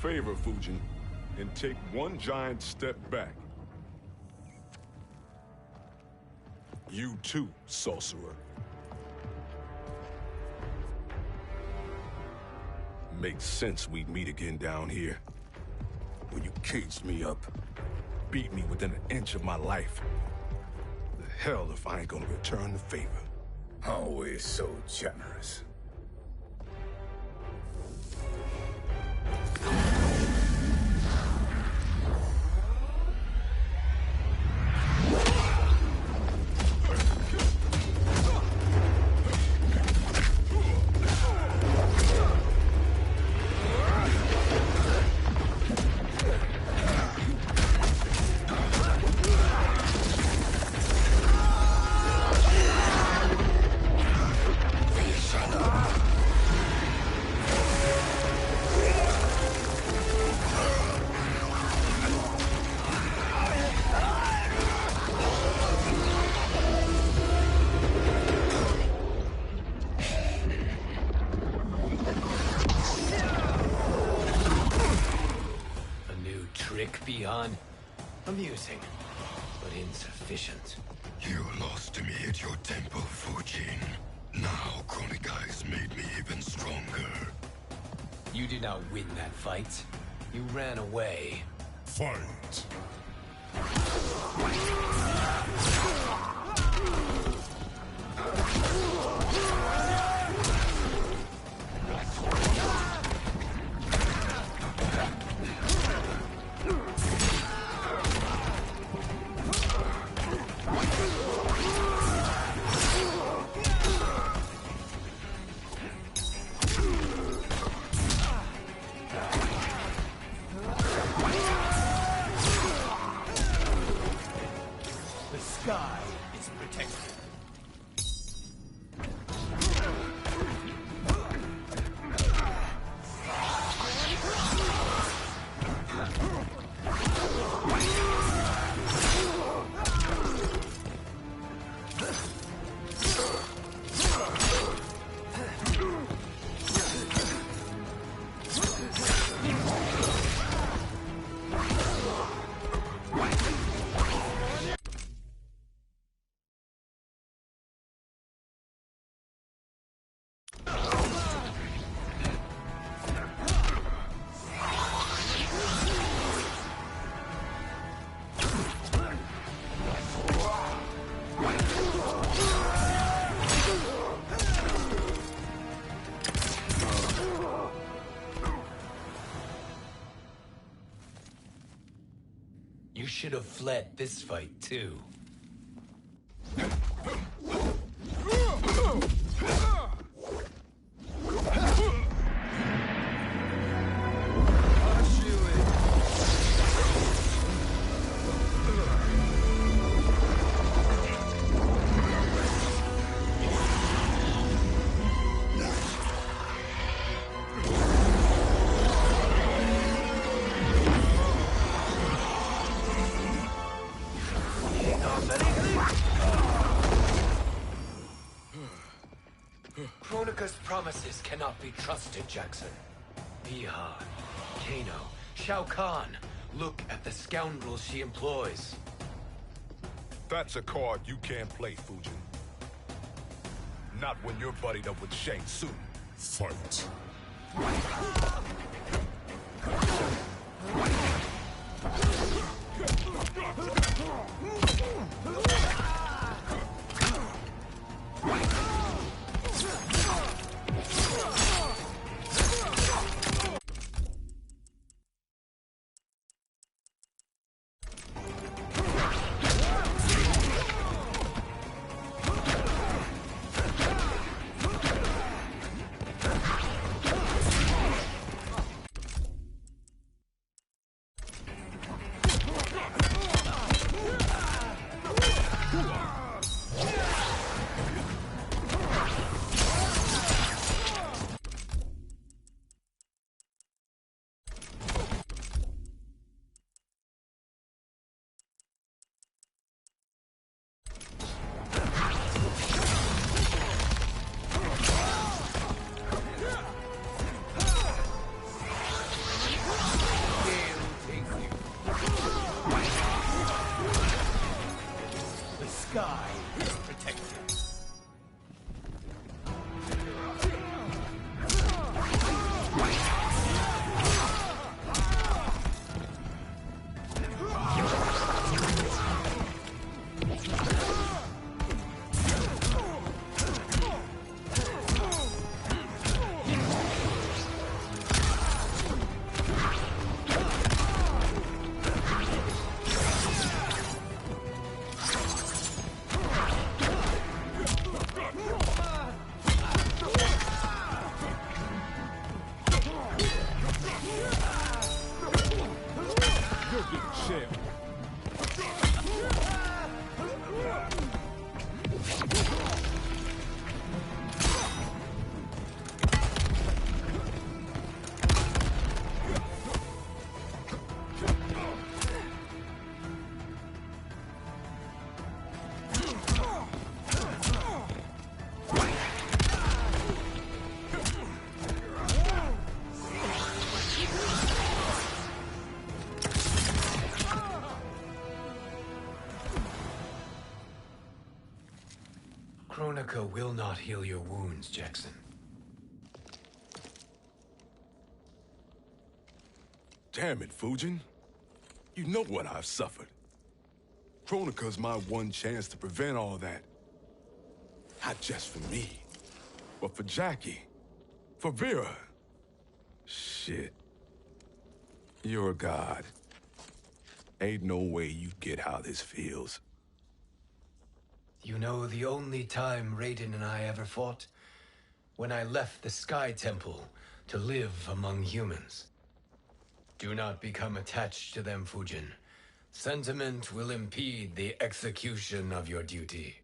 Favor, Fujin, and take one giant step back. You too, sorcerer. Makes sense we'd meet again down here. When you caged me up, beat me within an inch of my life. The hell if I ain't gonna return the favor. Always so generous. Beyond amusing, but insufficient. You lost to me at your temple, Fujin. Now Kxng-Trickkz made me even stronger. You did not win that fight. You ran away. Fight! Sky is protected. should have fled this fight, too. Kronika's promises cannot be trusted, Jackson. Bihan, Kano, Shao Kahn. Look at the scoundrels she employs. That's a card you can't play, Fujin. Not when you're buddied up with Shang Tsung. Fight. Kronika will not heal your wounds, Jackson. Damn it, Fujin. You know what I've suffered. Kronika's my one chance to prevent all that. Not just for me, but for Jackie, for Vera. Shit. You're a god. Ain't no way you'd get how this feels. You know the only time Raiden and I ever fought? When I left the Sky Temple to live among humans. Do not become attached to them, Fujin. Sentiment will impede the execution of your duty.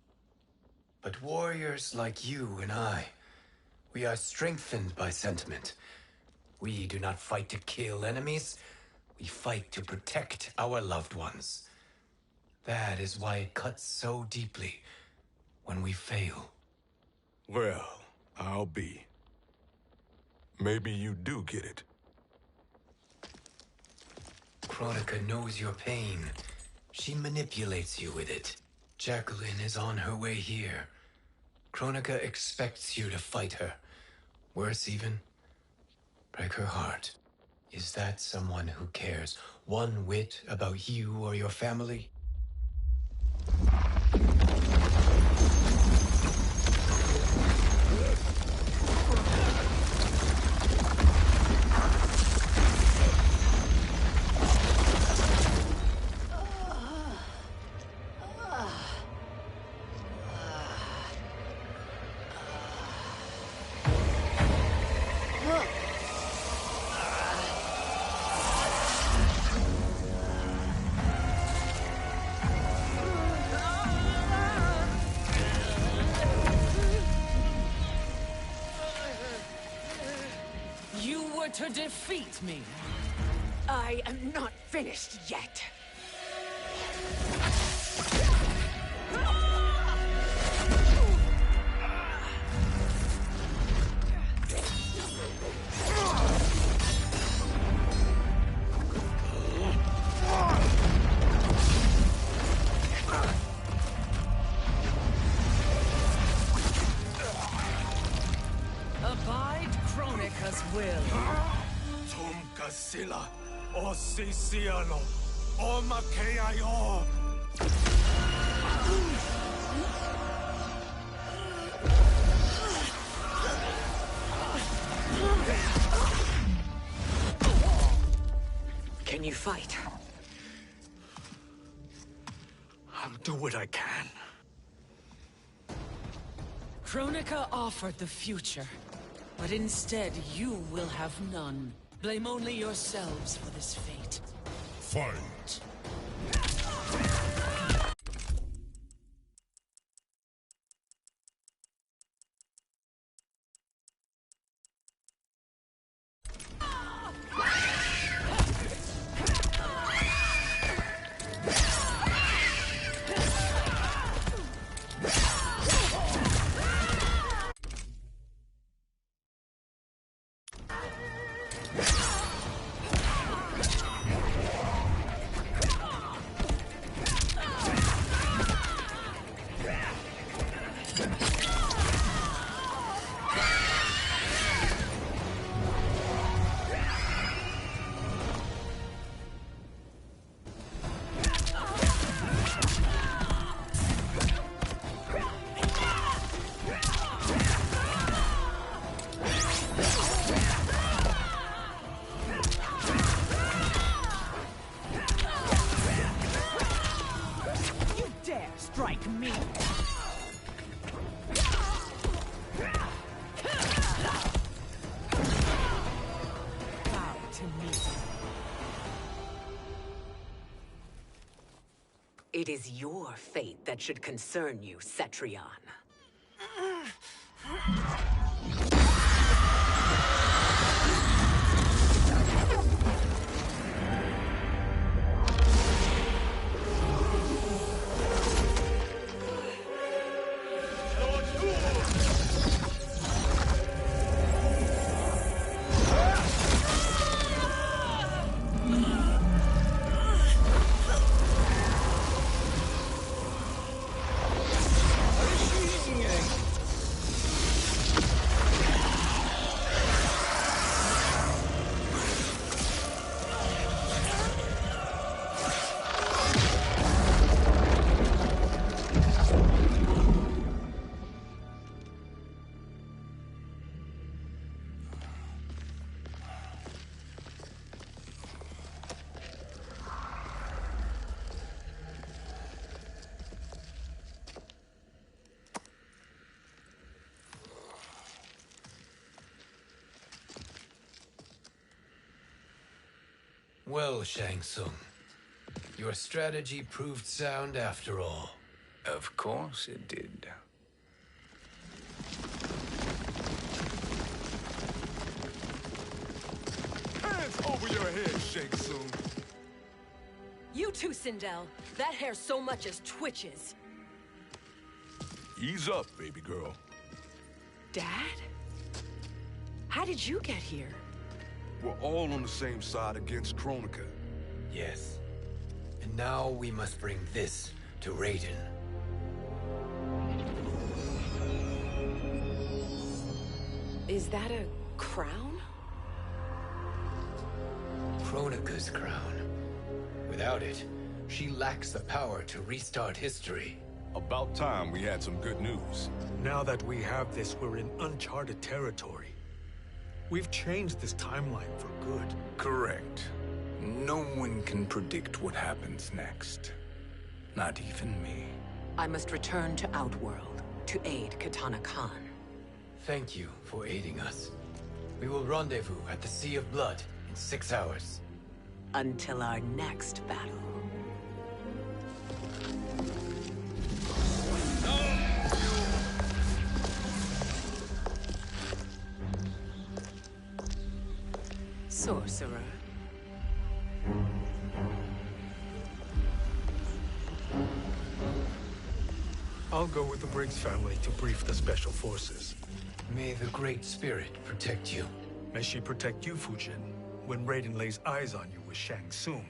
But warriors like you and I, we are strengthened by sentiment. We do not fight to kill enemies. We fight to protect our loved ones. That is why it cuts so deeply when we fail. Well, I'll be. Maybe you do get it. Kronika knows your pain. She manipulates you with it. Jacqueline is on her way here. Kronika expects you to fight her. Worse even, break her heart. Is that someone who cares one whit about you or your family? to defeat me? I am not finished yet. Abide Kxng-Trickkz will. Tum Kasila, O Sisiano, O Makeayo. Can you fight? I'll do what I can. Kxng-Trickkz offered the future, but instead you will have none. Blame only yourselves for this fate. Fight! Strike me! Bow to me. It is your fate that should concern you, Cetrion. Well, Shang Tsung, your strategy proved sound after all. Of course it did. Hands over your head, Shang Tsung. You too, Sindel. That hair so much as twitches. Ease up, baby girl. Dad? How did you get here? We're all on the same side against Kxng-Trickkz. Yes. And now we must bring this to Raiden. Is that a crown? Kronika's crown. Without it, she lacks the power to restart history. About time we had some good news. Now that we have this, we're in uncharted territory. We've changed this timeline for good. Correct. No one can predict what happens next. Not even me. I must return to Outworld to aid Katana Khan. Thank you for aiding us. We will rendezvous at the Sea of Blood in 6 hours. Until our next battle. sorcerer. I'll go with the Briggs family to brief the special forces. May the Great Spirit protect you. May she protect you, Fujin, when Raiden lays eyes on you with Shang Tsung.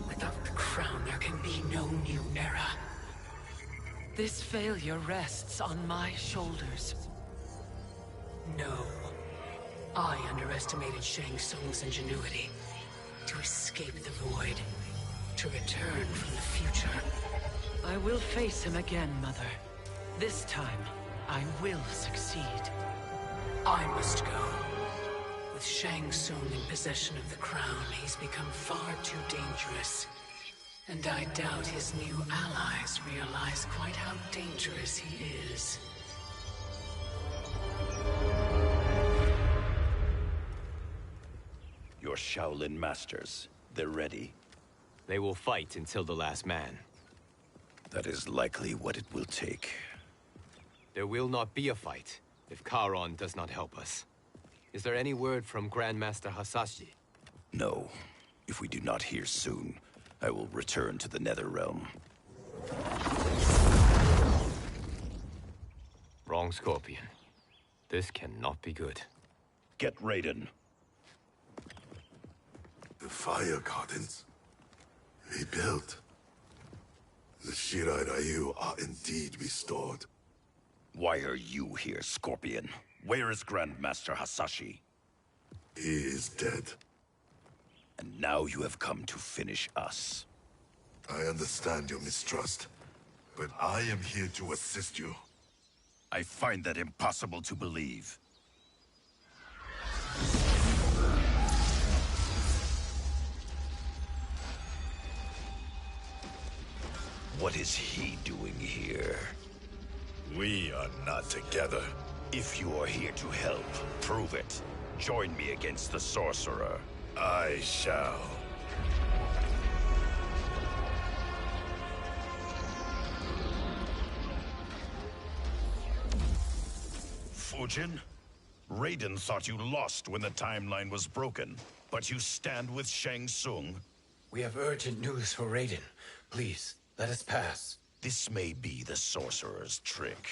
Without the crown, there can be no new era. This failure rests on my shoulders. No. I underestimated Shang Tsung's ingenuity. To escape the void. To return from the future. I will face him again, Mother. This time, I will succeed. I must go. With Shang Tsung in possession of the crown, he's become far too dangerous. And I doubt his new allies realize quite how dangerous he is. Your Shaolin masters, they're ready. They will fight until the last man. That is likely what it will take. There will not be a fight if Charon does not help us. Is there any word from Grandmaster Hasashi? No. If we do not hear soon, I will return to the Netherrealm. Wrong, Scorpion. This cannot be good. Get Raiden. The Fire Gardens. Rebuilt. The Shirai Ryu are indeed restored. Why are you here, Scorpion? Where is Grandmaster Hasashi? He is dead. And now you have come to finish us. I understand your mistrust, but I am here to assist you. I find that impossible to believe. What is he doing here? We are not together. If you are here to help, prove it. Join me against the sorcerer. I shall. Fujin? Raiden thought you lost when the timeline was broken, but you stand with Shang Tsung. We have urgent news for Raiden. Please, let us pass. This may be the sorcerer's trick.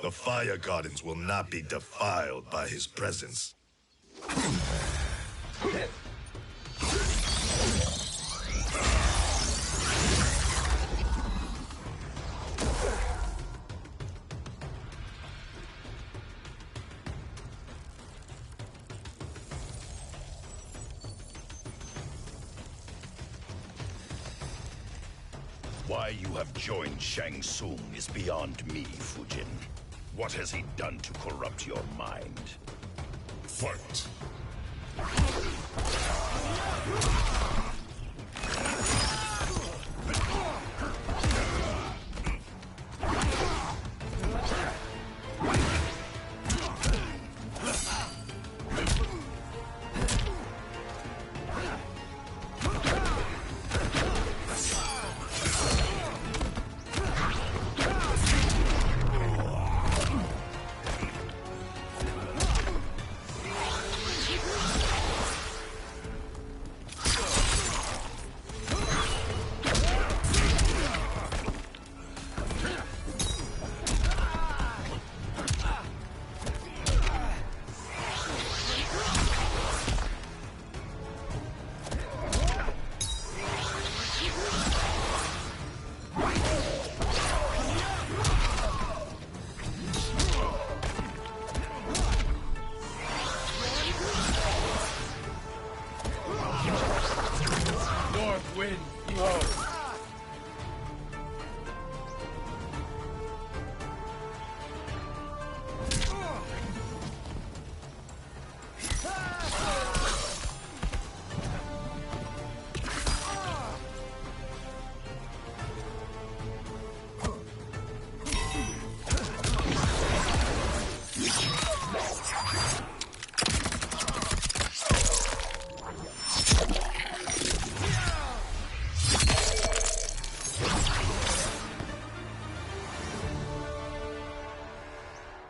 The Fire Gardens will not be defiled by his presence. Why you have joined Shang Tsung is beyond me, Fujin. What has he done to corrupt your mind? Fight!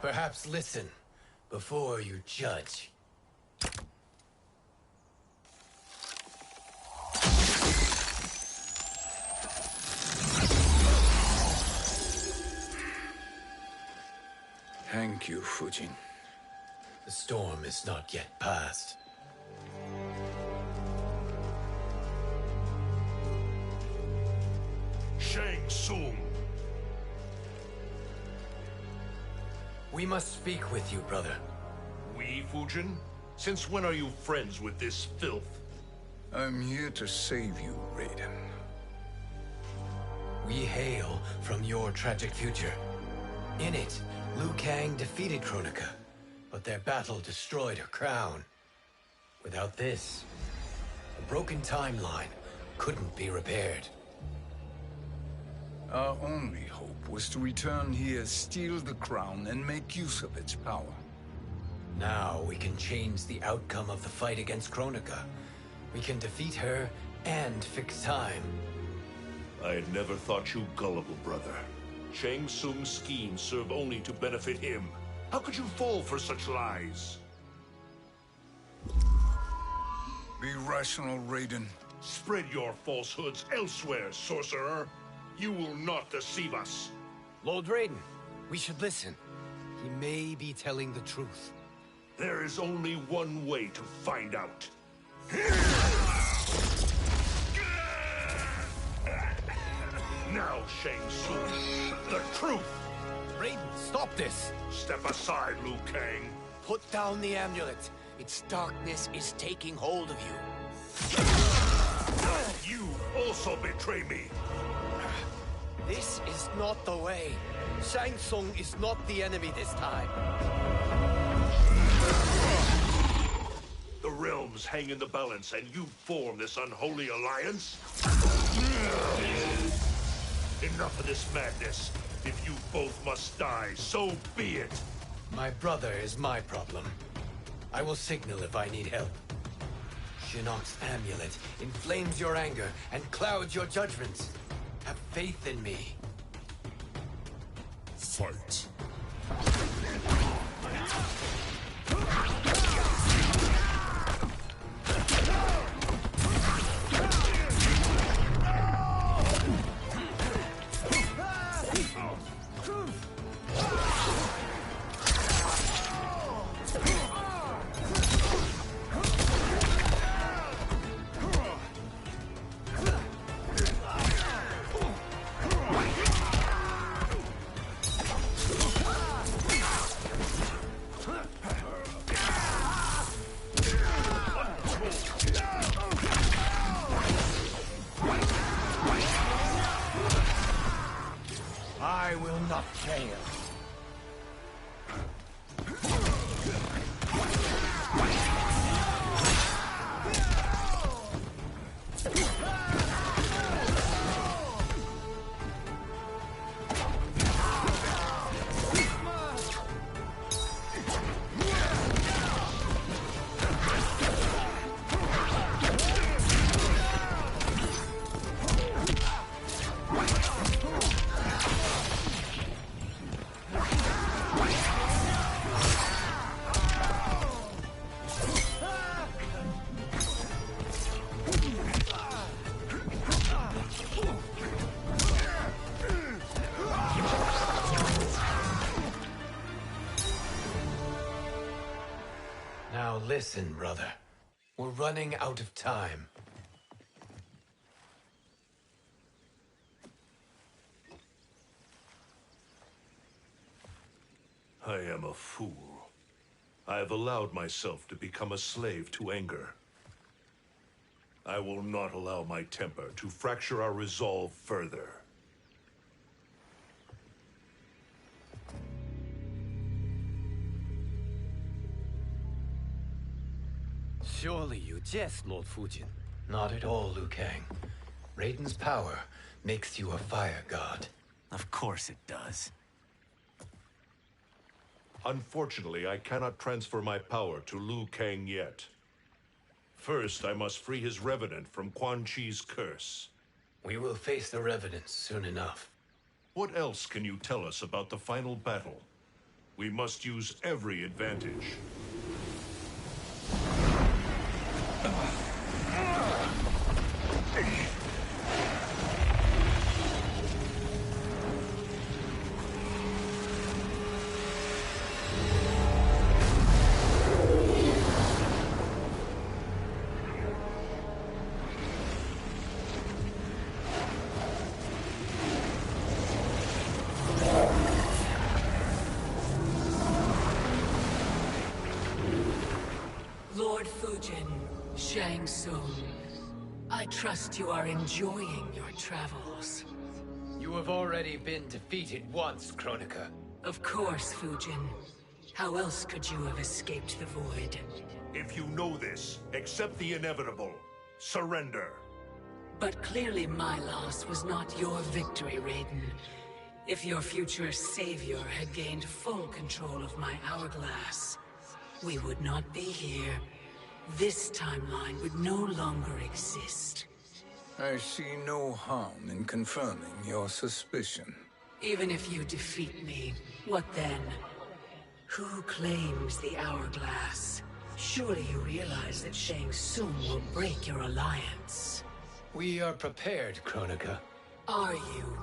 Perhaps listen before you judge. Thank you, Fujin. The storm is not yet past. Kxng-Trickkz. We must speak with you, brother. We, Fujin? Since when are you friends with this filth? I'm here to save you, Raiden. We hail from your tragic future. In it, Liu Kang defeated Kronika, but their battle destroyed her crown. Without this, a broken timeline couldn't be repaired. Our only hope was to return here, steal the crown, and make use of its power. Now we can change the outcome of the fight against Kronika. We can defeat her and fix time. I had never thought you gullible, brother. Shang Tsung's schemes serve only to benefit him. How could you fall for such lies? Be rational, Raiden. Spread your falsehoods elsewhere, sorcerer. You will not deceive us. Lord Raiden, we should listen. He may be telling the truth. There is only one way to find out. Now, Shang Tsung, the truth! Raiden, stop this! Step aside, Liu Kang. Put down the amulet. Its darkness is taking hold of you. You also betray me. This is not the way. Shang Tsung is not the enemy this time. The realms hang in the balance, and you form this unholy alliance? Enough of this madness. If you both must die, so be it. My brother is my problem. I will signal if I need help. Shinnok's amulet inflames your anger and clouds your judgments. Have faith in me. Fight. I will not fail. Now listen, brother. We're running out of time. I am a fool. I have allowed myself to become a slave to anger. I will not allow my temper to fracture our resolve further. Surely you jest, Lord Fujin. Not at all, Liu Kang. Raiden's power makes you a fire god. Of course it does. Unfortunately, I cannot transfer my power to Liu Kang yet. First, I must free his Revenant from Quan Chi's curse. We will face the Revenants soon enough. What else can you tell us about the final battle? We must use every advantage. Lord Fujin, Shang Tsung, I trust you are enjoying your travels. You have already been defeated once, Kronika. Of course, Fujin. How else could you have escaped the void? If you know this, accept the inevitable. Surrender. But clearly my loss was not your victory, Raiden. If your future savior had gained full control of my hourglass, we would not be here. This timeline would no longer exist. I see no harm in confirming your suspicion. Even if you defeat me, what then? Who claims the hourglass? Surely you realize that Shang Tsung will break your alliance. We are prepared, Kronika. Are you?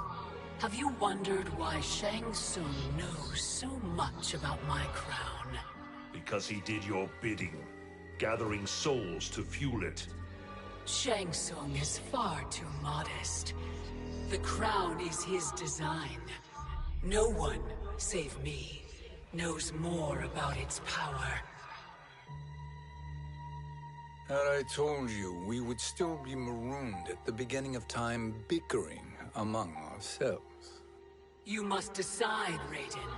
Have you wondered why Shang Tsung knows so much about my crown? Because he did your bidding, gathering souls to fuel it. Shang Tsung is far too modest. The crown is his design. No one, save me, knows more about its power. Had I told you, we would still be marooned at the beginning of time, bickering among ourselves. You must decide, Raiden.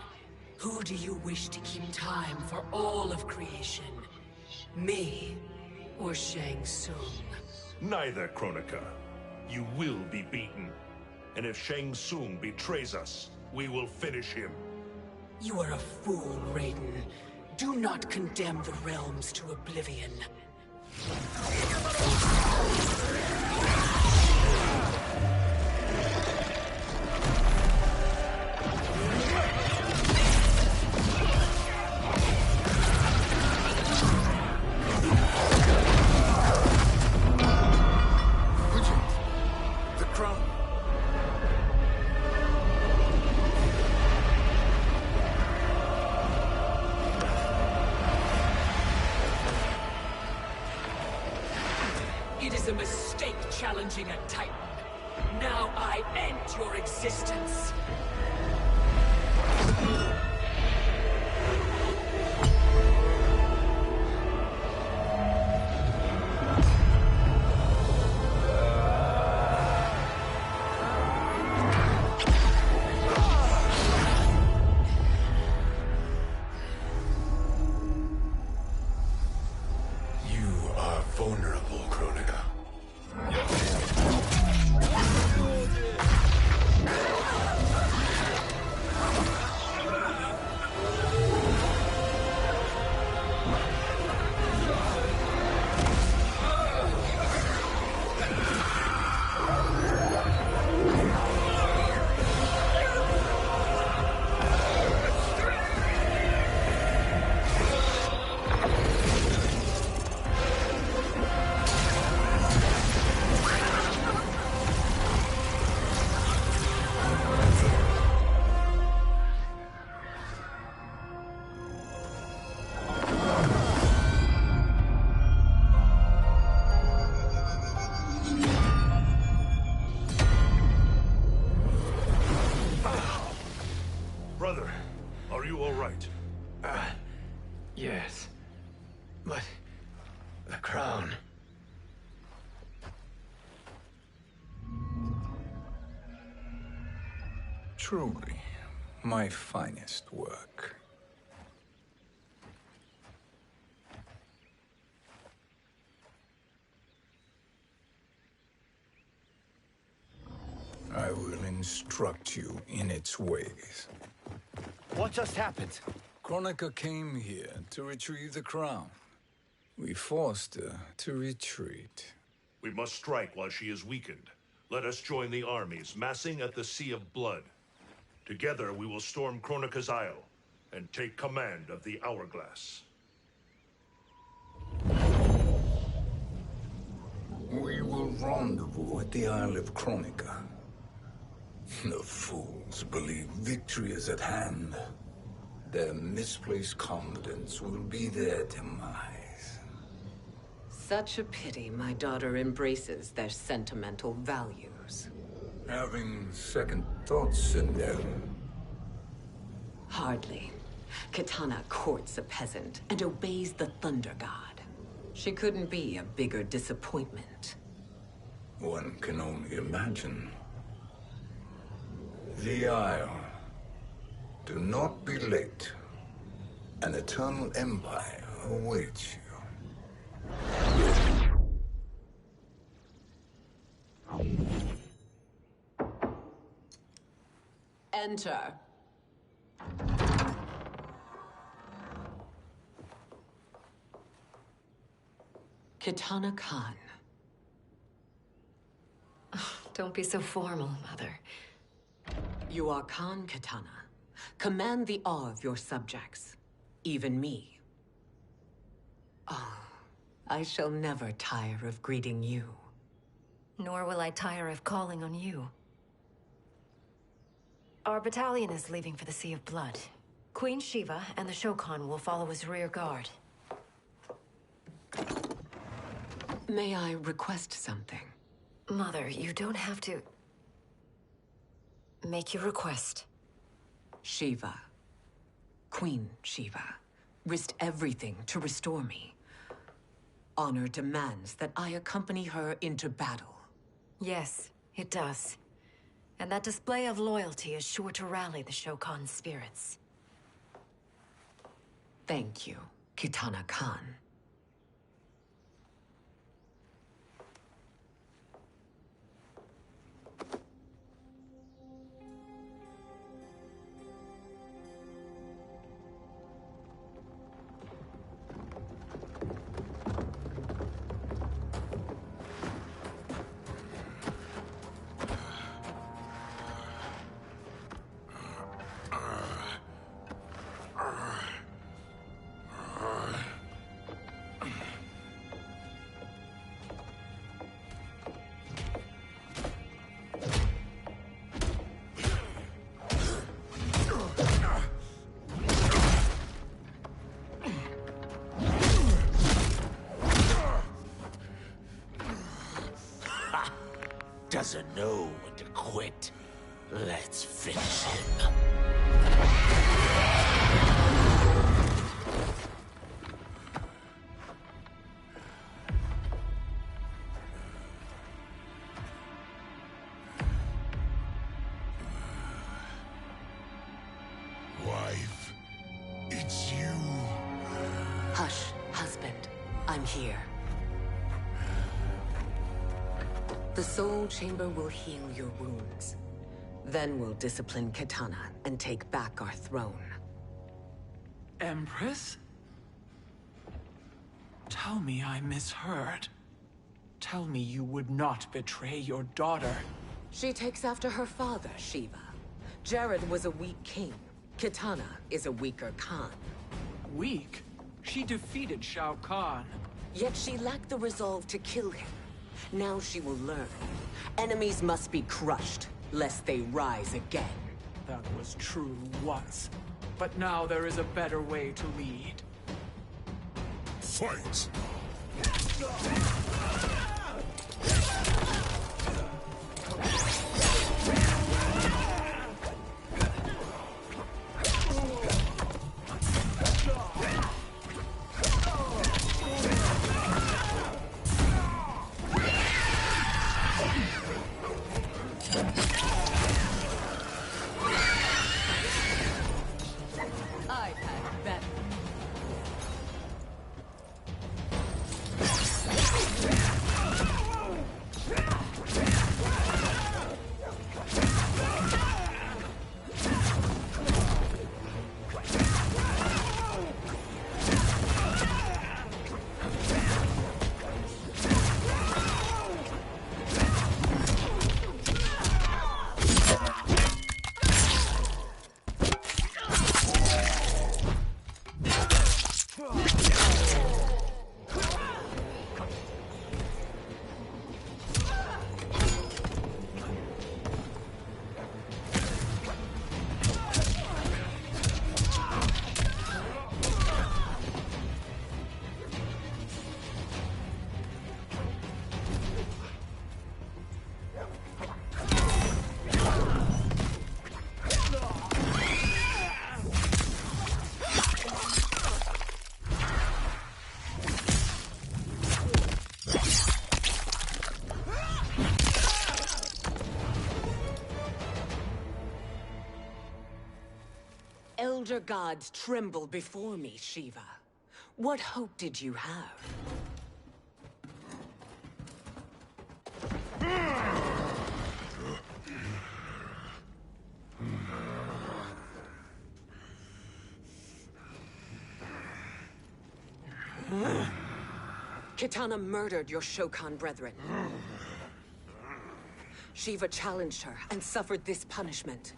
Who do you wish to keep time for all of creation? Me or Shang Tsung? Neither, Kronika. You will be beaten. And if Shang Tsung betrays us, we will finish him. You are a fool, Raiden. Do not condemn the realms to oblivion. The crown. It is a mistake challenging a Titan. Now I end your existence. You are vulnerable, Kronika. Brother, are you all right? Yes. But... the crown... Truly, my finest work. I will instruct you in its ways. What just happened? Kronika came here to retrieve the crown. We forced her to retreat. We must strike while she is weakened. Let us join the armies, massing at the Sea of Blood. Together we will storm Kronika's Isle, and take command of the Hourglass. We will rendezvous at the Isle of Kronika. The fools believe victory is at hand. Their misplaced confidence will be their demise. Such a pity my daughter embraces their sentimental values. Having second thoughts, Sindel? Hardly. Kitana courts a peasant and obeys the Thunder God. She couldn't be a bigger disappointment. One can only imagine. The Isle. Do not be late. An eternal empire awaits you. Enter. Kitana Khan. Don't be so formal, Mother. You are Khan Kitana. Command the awe of your subjects. Even me. Oh, I shall never tire of greeting you. Nor will I tire of calling on you. Our battalion is leaving for the Sea of Blood. Queen Shiva and the Shokan will follow as rear guard. May I request something? Mother, you don't have to... Make your request. Shiva. Queen Shiva. Risked everything to restore me. Honor demands that I accompany her into battle. Yes, it does. And that display of loyalty is sure to rally the Shokan's spirits. Thank you, Kitana Khan. Doesn't know when to quit. Let's finish him. Wife, it's you. Hush, husband. I'm here. The Soul Chamber will heal your wounds. Then we'll discipline Kitana and take back our throne. Empress? Tell me I misheard. Tell me you would not betray your daughter. She takes after her father, Shiva. Jared was a weak king. Kitana is a weaker Khan. Weak? She defeated Shao Kahn. Yet she lacked the resolve to kill him. Now she will learn. Enemies must be crushed, lest they rise again. That was true once. But now there is a better way to lead. Fight! I've had better. Elder gods tremble before me, Shiva. What hope did you have? Kitana murdered your Shokan brethren. Shiva challenged her and suffered this punishment.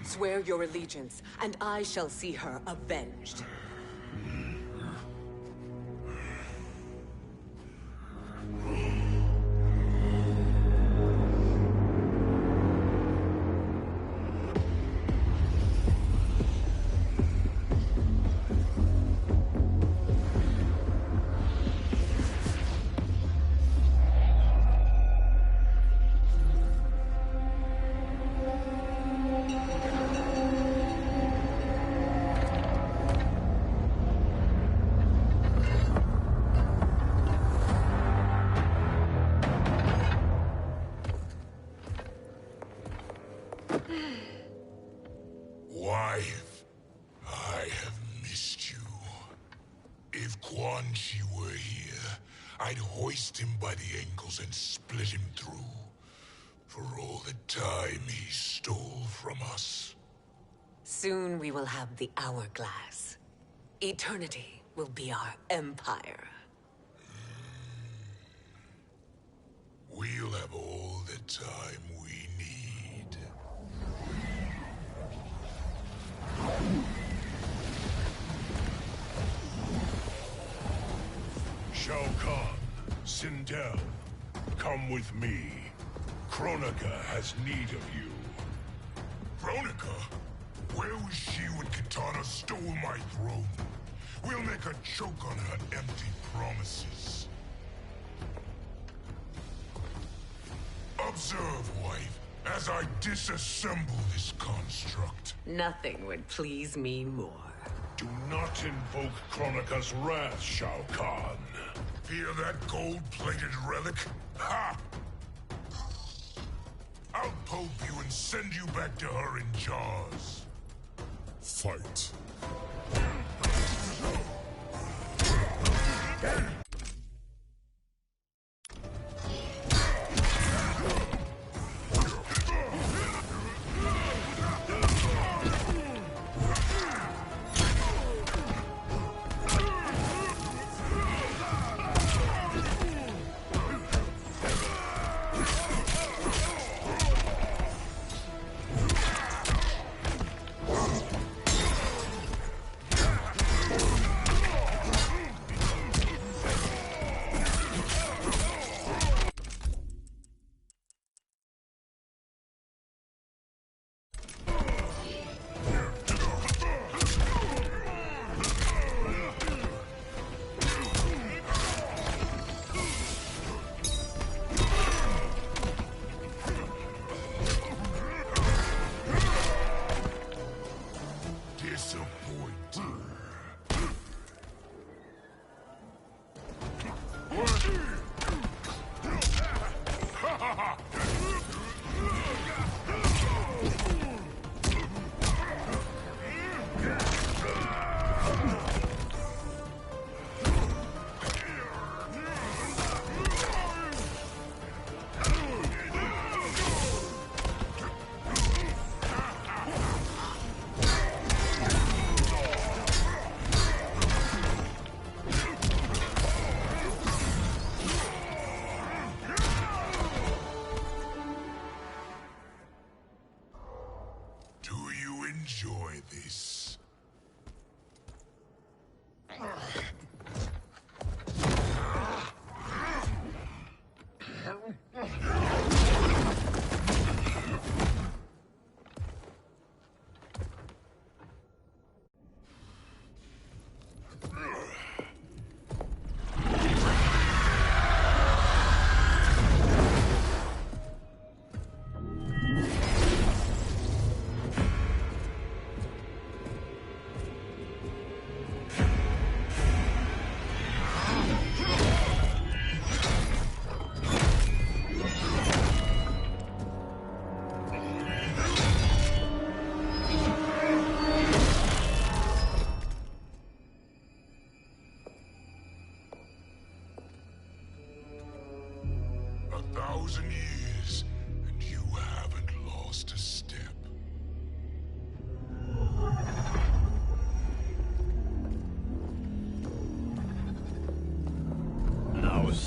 Swear your allegiance, and I shall see her avenged. Wife, I have missed you. If Quan Chi were here, I'd hoist him by the ankles and split him through. For all the time he stole from us. Soon we will have the hourglass. Eternity will be our empire. We'll have all the time we need. Shao Kahn, Sindel, come with me. Kronika has need of you. Kronika? Where was she when Kitana stole my throne? We'll make her choke on her empty promises. Observe, wife, as I disassemble this construct. Nothing would please me more. Do not invoke Kronika's wrath, Shao Kahn. Fear that gold-plated relic? Ha! I'll poke you and send you back to her in jars. Fight. Enjoy this.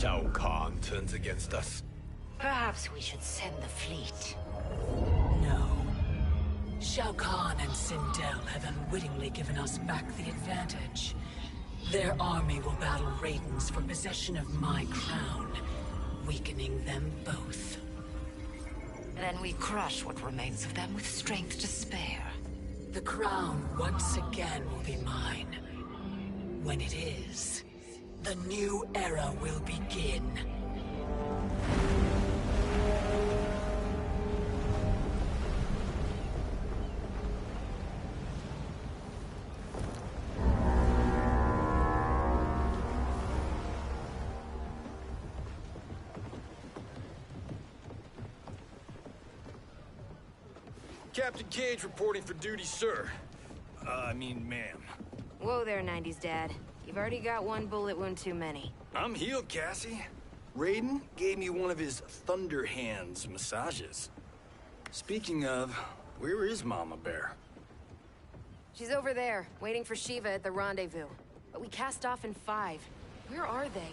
Shao Kahn turns against us. Perhaps we should send the fleet. No. Shao Kahn and Sindel have unwittingly given us back the advantage. Their army will battle Raidens for possession of my crown, weakening them both. Then we crush what remains of them with strength to spare. The crown once again will be mine. When it is, the new era will begin. Captain Cage reporting for duty, sir. Ma'am. Whoa there, 90s dad. You've already got one bullet wound too many. I'm healed, Cassie. Raiden gave me one of his Thunder Hands massages. Speaking of, where is Mama Bear? She's over there, waiting for Shiva at the rendezvous. But we cast off in 5. Where are they?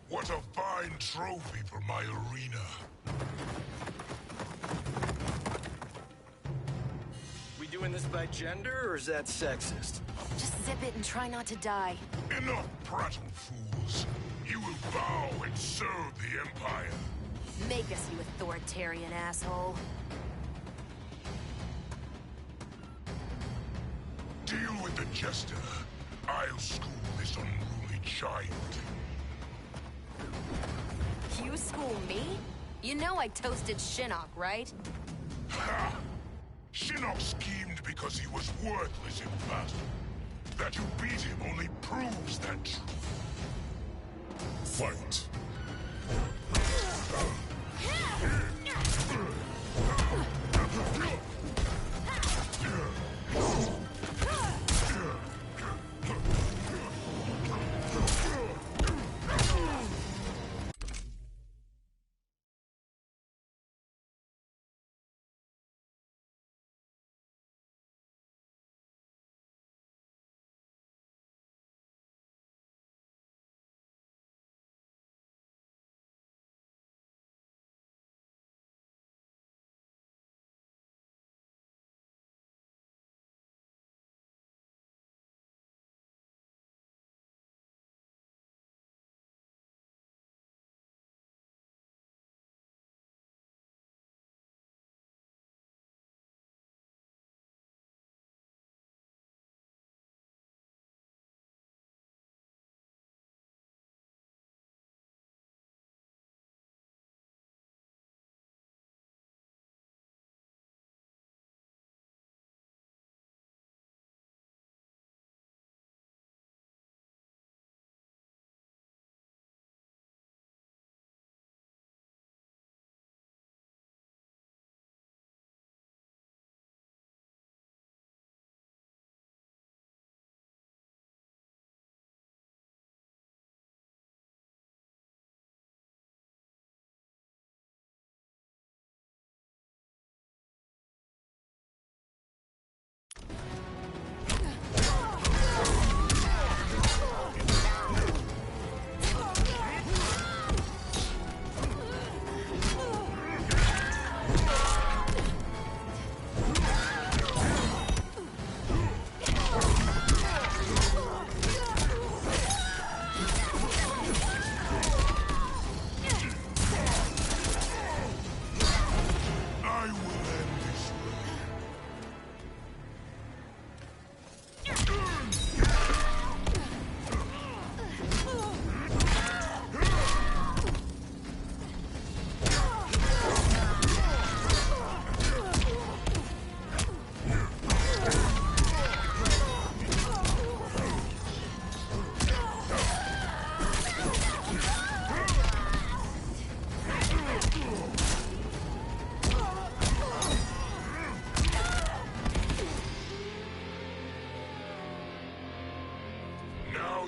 What a fine trophy for my arena. We doing this by gender, or is that sexist? Just zip it and try not to die. Enough prattle, fools. You will bow and serve the Empire. Make us, you authoritarian asshole. Deal with the jester. I'll school this unruly child. You school me? You know I toasted Shinnok, right? Ha! Shinnok schemed because he was worthless in battle. That you beat him only proves that truth. Fight.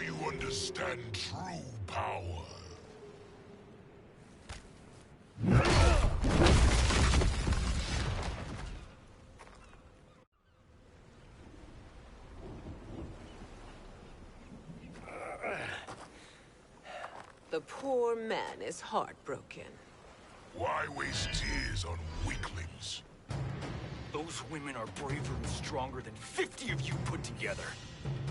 you understand true power. The poor man is heartbroken. Why waste tears on weaklings? Those women are braver and stronger than 50 of you put together.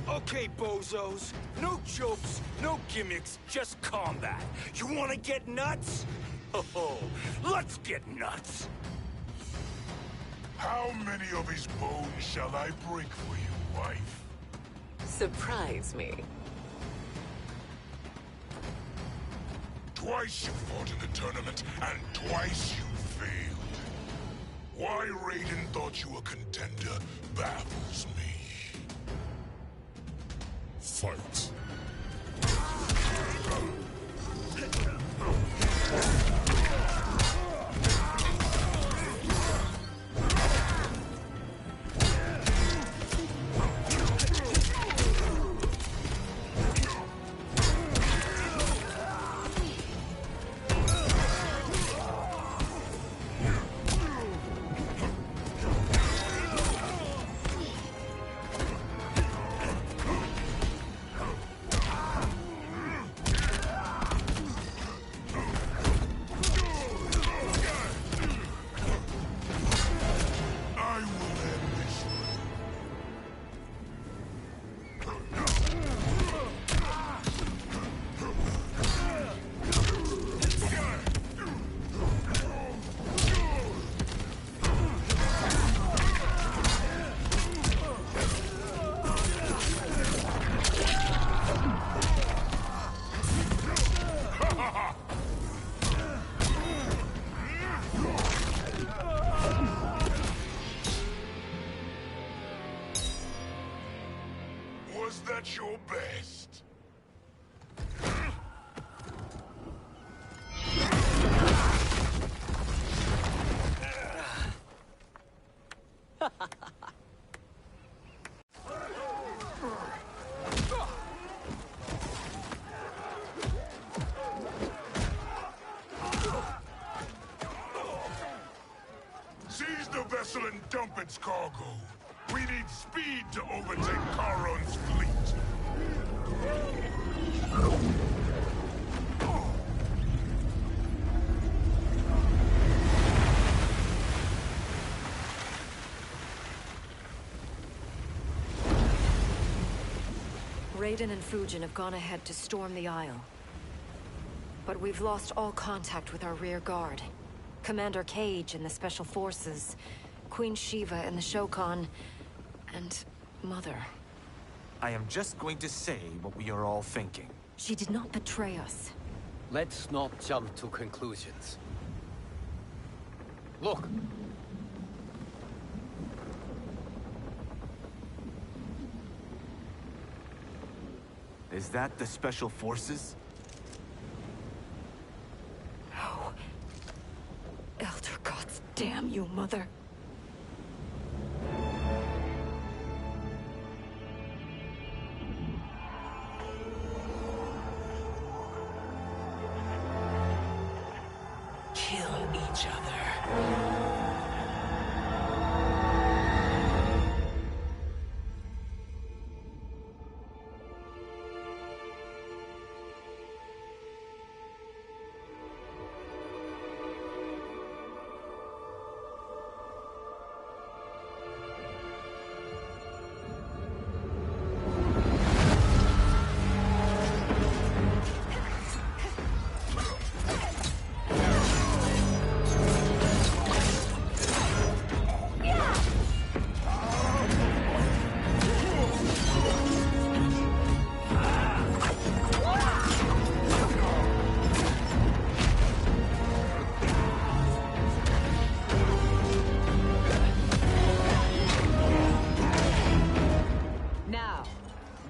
Okay, bozos. No jokes, no gimmicks, just combat. You wanna get nuts? Oh, let's get nuts! How many of his bones shall I break for you, wife? Surprise me. Twice you fought in the tournament, and twice you failed. Why Raiden thought you a contender baffles me. Fight. Was that your best? Seize the vessel and dump its cargo. We need speed to overtake Charon's fleet. Raiden and Fujin have gone ahead to storm the Isle. But we've lost all contact with our rear guard. Commander Cage and the Special Forces, Queen Shiva and the Shokan, and Mother. I am just going to say what we are all thinking. She did not betray us. Let's not jump to conclusions. Look! Is that the Special Forces? No. Elder gods, damn you, Mother. Kill each other.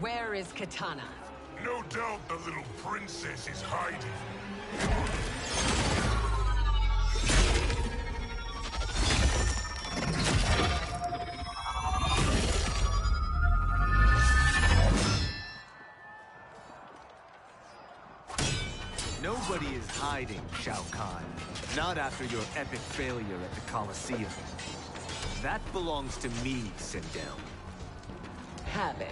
Where is Katana? No doubt the little princess is hiding. Nobody is hiding, Shao Kahn. Not after your epic failure at the Colosseum. That belongs to me, Sindel. Have it.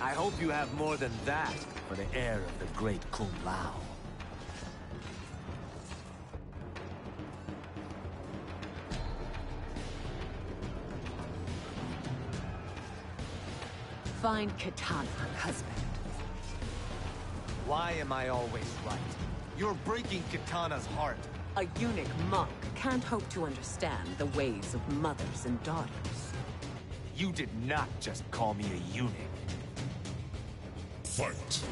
I hope you have more than that for the heir of the great Kung Lao. Find Katana, husband. Why am I always right? You're breaking Katana's heart. A eunuch monk can't hope to understand the ways of mothers and daughters. You did not just call me a eunuch. Fight.